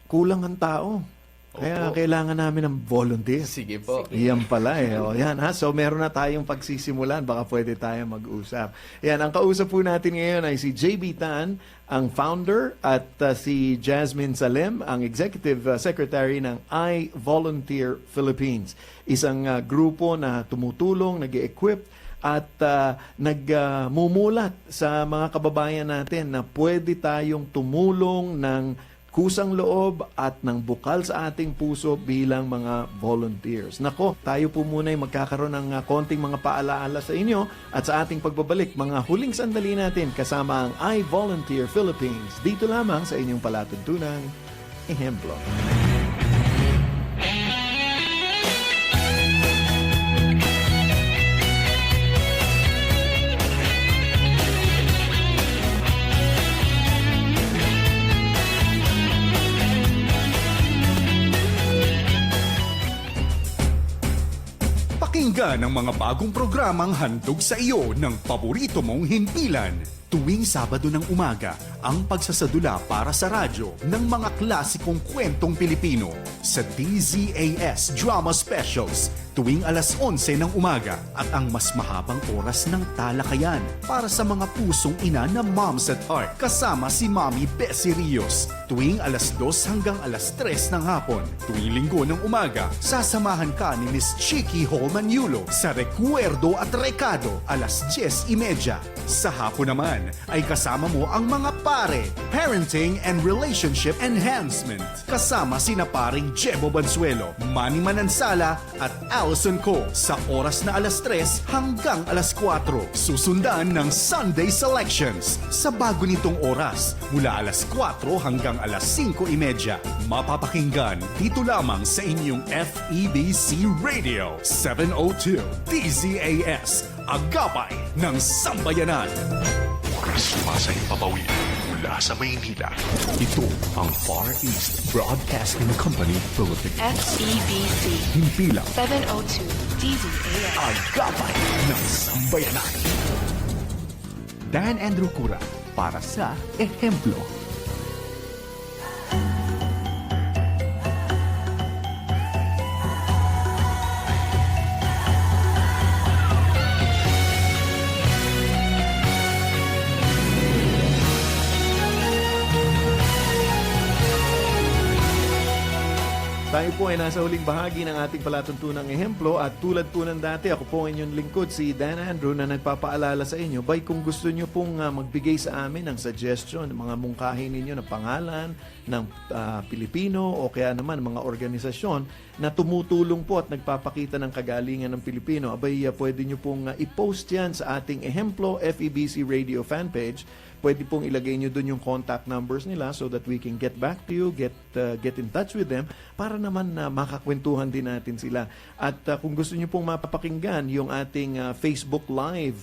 kulang ang tao. Kaya Opo. kailangan namin ng volunteer. Sige po. Yan pala eh. O, yan ha. So meron na tayong pagsisimulan. Baka pwede tayo mag-usap. Yan, ang kausap po natin ngayon ay si JB Tan, ang founder, at si Jasmine Salem, ang executive secretary ng iVolunteer Philippines. Isang grupo na tumutulong, nag-equip, at nagmumulat sa mga kababayan natin na pwede tayong tumulong ng kusang loob at ng bukal sa ating puso bilang mga volunteers. Nako, tayo po muna ay magkakaroon ng konting mga paalaala sa inyo at sa ating pagbabalik, mga huling sandali natin kasama ang iVolunteer Philippines dito lamang sa inyong palatuntunang ehemplo. Pakinggan ang mga bagong programang handog sa iyo ng paborito mong himpilan. Tuwing Sabado ng umaga, ang pagsasadula para sa radyo ng mga klasikong kwentong Pilipino sa DZAS Drama Specials tuwing alas 11 ng umaga at ang mas mahabang oras ng talakayan para sa mga pusong ina na moms at heart kasama si Mommy Bessie Rios tuwing alas 2 hanggang alas 3 ng hapon. Tuwing Linggo ng umaga, sasamahan ka ni Miss Chicky Holman Yulo sa Recuerdo at Recado alas 10:30. Sa hapon naman ay kasama mo ang mga pare, Parenting and Relationship Enhancement. Kasama sina paring Jebo Bansuelo, Manny Manansala at Allison Co. sa oras na alas 3 hanggang alas 4. Susundan ng Sunday Selections sa bago nitong oras mula alas 4 hanggang alas 5:30. Mapapakinggan dito lamang sa inyong FEBC Radio 702 DZAS, Agapay ng Sambayanan. Sumasay papawin mula sa Maynila. Ito ang Far East Broadcasting Company Philippines. FEBC Himpilang 702 DZAS. Agapay ng Sambayanan. Dan Andrew Cura para sa Ehemplo. Tayo po ay nasa huling bahagi ng ating palatuntunang ehemplo at tulad po ng dati, ako po ang inyong lingkod, si Dan Andrew, na nagpapaalala sa inyo, bay kung gusto nyo pong magbigay sa amin ng suggestion, ng mga mungkahi ninyo na pangalan ng Pilipino o kaya naman mga organisasyon na tumutulong po at nagpapakita ng kagalingan ng Pilipino, abay pwede nyo pong i-post yan sa ating ehemplo FEBC Radio fan page. Pwede pong ilagay nyo dun yung contact numbers nila so that we can get back to you, get in touch with them para naman na makakwentuhan din natin sila. At kung gusto nyo pong mapapakinggan yung ating Facebook Live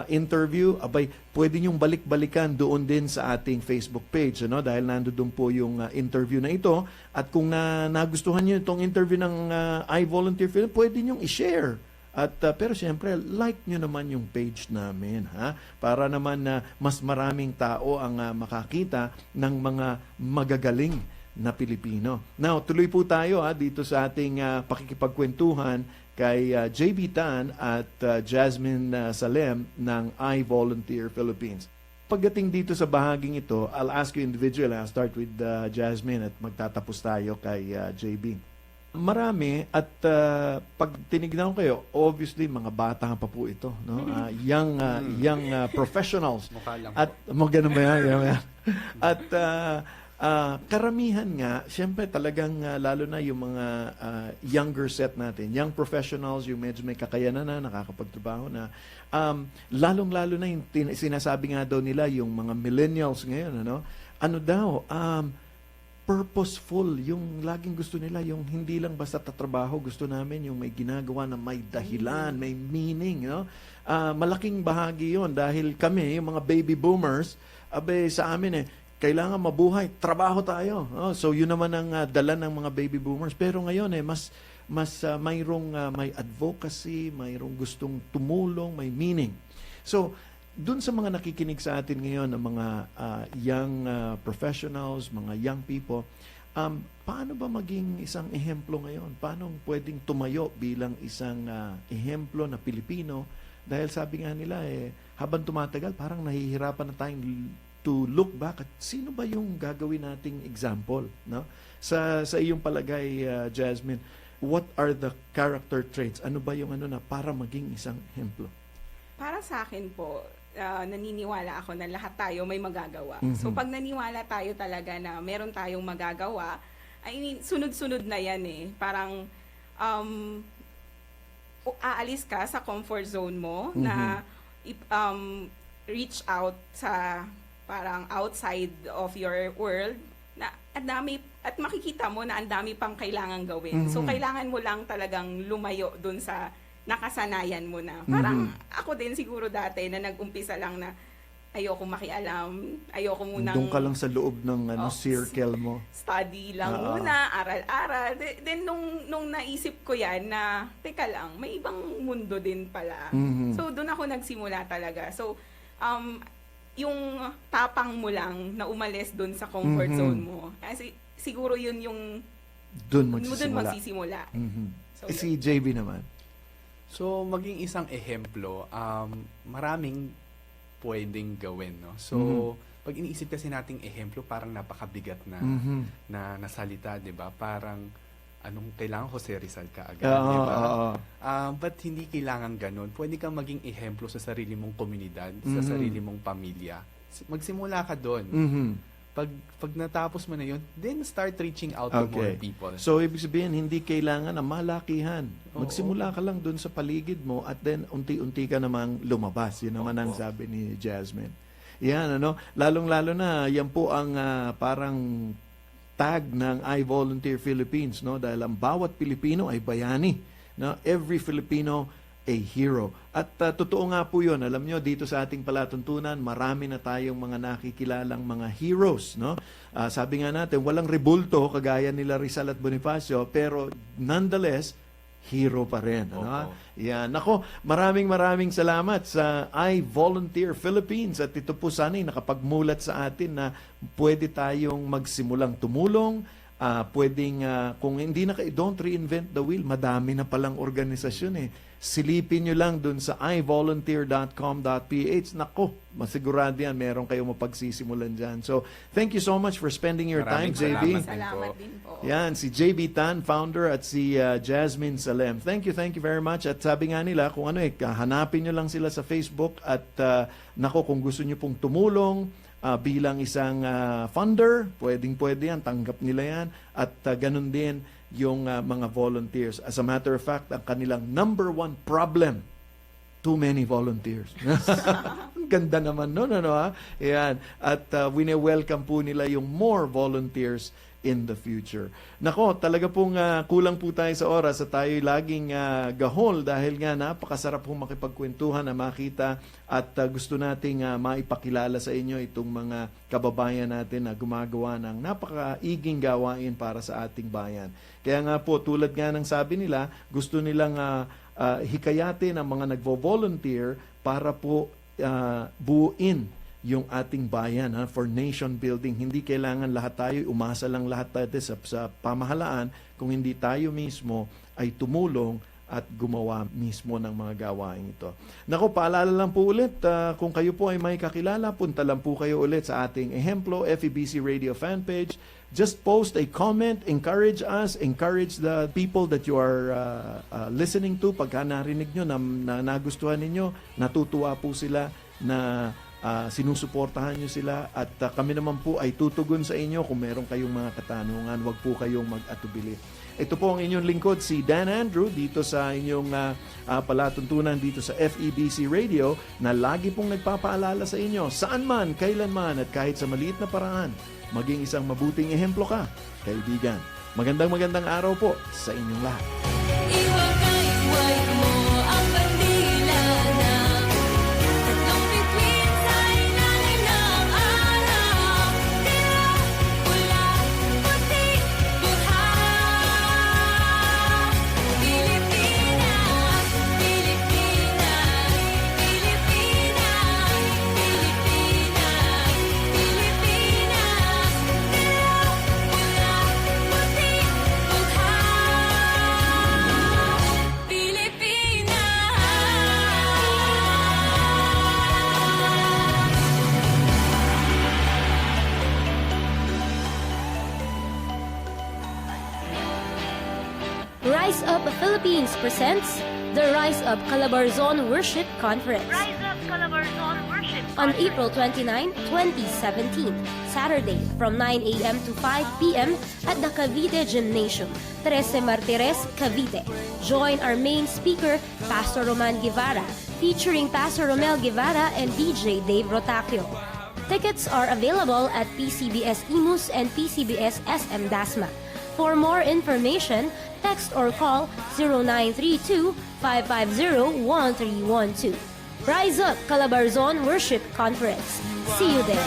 interview, abay, pwede nyong balik-balikan doon din sa ating Facebook page, ano? Dahil nandoon po yung interview na ito. At kung nagustuhan nyo itong interview ng I Volunteer Film, pwede nyong i-share. At pero siyempre, like nyo naman yung page namin, ha? Para naman na mas maraming tao ang makakita ng mga magagaling na Pilipino. Now, tuloy po tayo dito sa ating pakikipagkwentuhan kay JB Tan at Jasmine Salem ng I Volunteer Philippines. Pagdating dito sa bahaging ito, I'll ask you individually. I'll start with Jasmine at magtatapos tayo kay JB. Marami at pag tinignan ko kayo, obviously mga bata pa po ito, no? Young professionals. Mukha lang At maganda ba yan? Ganun ba yan? At karamihan nga, syempre talagang lalo na yung mga younger set natin, young professionals, yung medyo may kakayanan na, nakakapagtrabaho na, lalong-lalo na yung sinasabi nga daw nila, yung mga millennials ngayon, ano daw, purposeful, yung laging gusto nila, yung hindi lang basta tatrabaho, gusto namin yung may ginagawa na may dahilan, may meaning, malaking bahagi yon dahil kami, yung mga baby boomers, sa amin kailangan mabuhay, trabaho tayo. So yun naman ang dala ng mga baby boomers. Pero ngayon mas mayroong may advocacy, mayroong gustong tumulong, may meaning. So dun sa mga nakikinig sa atin ngayon ng mga young professionals, mga young people, paano ba maging isang ehemplo ngayon? Paano pwedeng tumayo bilang isang ehemplo na Pilipino? Dahil sabi nga nila, habang tumatagal, parang nahihirapan na tayong to look back at sino ba yung gagawin nating example? No? Sa iyong palagay, Jasmine, what are the character traits? Ano ba yung na para maging isang ehemplo? Para sa akin po, naniniwala ako na lahat tayo may magagawa. So pag naniwala tayo talaga na meron tayong magagawa, I mean, sunod-sunod na yan Parang aalis ka sa comfort zone mo na reach out sa parang outside of your world na at makikita mo na ang dami pang kailangan gawin. So kailangan mo lang talagang lumayo dun sa nakasanayan mo na. Parang ako din siguro dati na nag-umpisa lang na ayoko makialam, ayoko munang doon ka lang sa loob ng circle mo. Study lang muna, aral-aral. Then nung naisip ko yan na teka lang, may ibang mundo din pala. So doon ako nagsimula talaga. So yung tapang mo lang na umalis doon sa comfort zone mo. Kasi siguro yun yung doon magsisimula. So, si JB naman. So, maging isang ehemplo, maraming pwedeng gawin, no? So, pag iniisip kasi nating ehemplo, parang napakabigat na salita, 'di ba? Parang anong kailangan Jose Rizal ka agad, 'di ba? But hindi kailangan ganun. Pwede kang maging ehemplo sa sarili mong komunidad, sa sarili mong pamilya. Magsimula ka doon. Pag natapos mo na yun, then start reaching out to more people. So, ibig sabihin, hindi kailangan na malakihan. Magsimula ka lang dun sa paligid mo at then unti-unti ka namang lumabas. Yun naman ang sabi ni Jasmine. Yan, lalong-lalo na, yan po ang parang tag ng I Volunteer Philippines, no? Dahil ang bawat Pilipino ay bayani. No? Every Filipino a hero. At totoo nga po yun. Alam nyo, dito sa ating palatuntunan, marami na tayong mga nakikilalang mga heroes. No? Sabi nga natin, walang rebulto kagaya nila Rizal at Bonifacio, pero nonetheless, hero pa rin. Ano? Yan. Nako, maraming salamat sa I Volunteer Philippines. At ito po sana'y nakapagmulat sa atin na pwede tayong magsimulang tumulong pwedeng, kung hindi don't reinvent the wheel, madami na palang organisasyon eh. Silipin nyo lang dun sa ivolunteer.com.ph. Nako, masigurado yan, meron kayong mapagsisimulan dyan. So, thank you so much for spending your Maraming time, JB. Salamat din po. Yan, si JB Tan, founder, at si Jasmine Salem. Thank you very much. At sabi nga nila, kung hanapin nyo lang sila sa Facebook at nako, kung gusto nyo pong tumulong bilang isang funder, pwede yan, tanggap nila yan. At ganun din yung mga volunteers. As a matter of fact, ang kanilang number one problem, too many volunteers. Ang ganda naman nun, ha? Ayan. At wine-welcome po nila yung more volunteers in the future. Nako, talaga pong kulang po tayo sa oras at tayo'y laging gahol dahil nga napakasarap pong makipagkwentuhan na makita at gusto nating maipakilala sa inyo itong mga kababayan natin na gumagawa ng napakaiging gawain para sa ating bayan. Kaya nga po, tulad nga ng sabi nila, gusto nilang hikayatin ang mga nagvo-volunteer para po buuin yung ating bayan for nation building. Hindi kailangan lahat tayo, umasa lang lahat tayo sa pamahalaan kung hindi tayo mismo ay tumulong at gumawa mismo ng mga gawain ito. Naku, paalala lang po ulit, kung kayo po ay may kakilala, punta lang po kayo ulit sa ating Ehemplo FEBC Radio fan page. Just post a comment, encourage us, encourage the people that you are listening to. Pagka narinig nyo na nagustuhan ninyo, natutuwa po sila na sinusuportahan nyo sila at kami naman po ay tutugon sa inyo kung meron kayong mga katanungan. Huwag po kayong mag-atubili. Ito po ang inyong lingkod, si Dan Andrew, dito sa inyong palatuntunan dito sa FEBC Radio na lagi pong nagpapaalala sa inyo, saan man, kailanman at kahit sa maliit na paraan, maging isang mabuting ehemplo ka, kaibigan. Magandang araw po sa inyong lahat. Rise Up Philippines presents the Rise Up Calabarzon Worship Conference. Rise Up Calabarzon Worship On April 29, 2017, Saturday from 9 a.m. to 5 p.m. at the Cavite Gymnasium, 13 Martires, Cavite. Join our main speaker, Pastor Roman Guevara, featuring Pastor Romel Guevara and DJ Dave Rotacchio. Tickets are available at PCBS Imus and PCBS SM Dasma. For more information, text or call 0932-550-1312. Rise Up Calabarzon Worship Conference. See you there.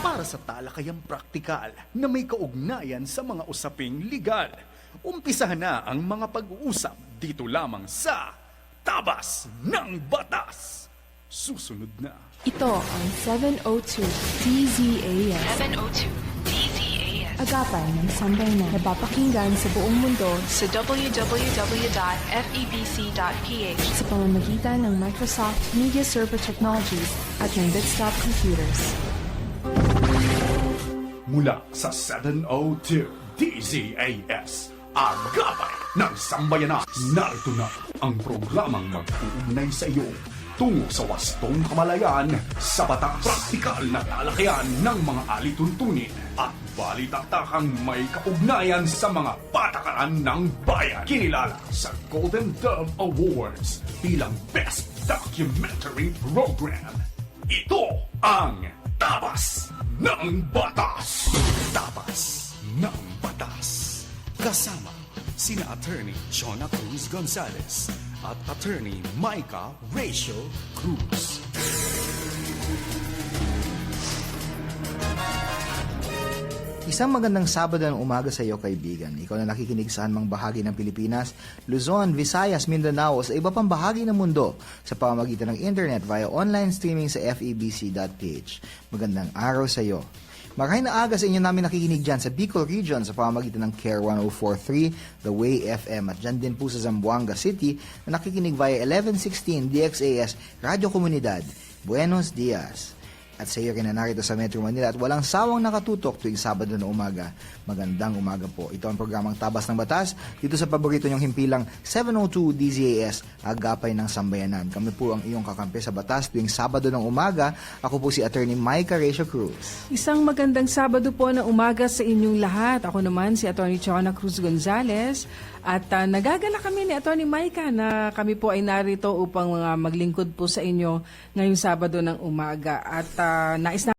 Para sa talakayang praktikal na may kaugnayan sa mga usaping legal, umpisahan na ang mga pag-uusap dito lamang sa Tabas ng Batas. Susunod na. Ito ang 702 DZAS. 702 DZAS. Agapan ng sambayanan na napapakinggan sa buong mundo Sa www.febc.ph. sa pamamagitan ng Microsoft Media Server Technologies at ng Bitstop Computers. Mula sa 702 DZAS, Agapan ng Sambayanan. Narito na ang programang mag-uugnay sa iyo tungo sa wastong kamalayan sa batas. Praktikal na talakayan ng mga alituntunin at balitaktakang may kaugnayan sa mga patakaran ng bayan. Kinilala sa Golden Dove Awards bilang Best Documentary Program. Ito ang Tabas ng Batas. Tabas ng Batas. Kasama sina Attorney Chona Cruz Gonzalez at Attorney Micah Rachel Cruz. Isang magandang Sabado ng umaga sa iyo, kaibigan. Ikaw na nakikinig saan mang bahagi ng Pilipinas, Luzon, Visayas, Mindanao o sa iba pang bahagi ng mundo sa pamamagitan ng internet via online streaming sa febc.ph. Magandang araw sa iyo. Maraming na aga sa inyo namin nakikinig dyan sa Bicol Region sa pamamagitan ng CARE 104.3, The Way FM at dyan din po sa Zamboanga City na nakikinig via 1116 DXAS Radio Comunidad. Buenos dias. At sa iyo rin na narito sa Metro Manila at walang sawang nakatutok tuwing Sabado na umaga. Magandang umaga po. Ito ang programang Tabas ng Batas dito sa paborito niyong himpilang 702 DZAS, Agapay ng Sambayanan. Kami po ang iyong kakampi sa batas tuwing Sabado ng umaga. Ako po si Attorney Micah Recio Cruz. Isang magandang Sabado po na umaga sa inyong lahat. Ako naman si Attorney Chona Cruz Gonzales. At nagagala kami ni Attorney Micah na kami po ay narito upang maglingkod po sa inyo ngayong Sabado ng umaga. At nais na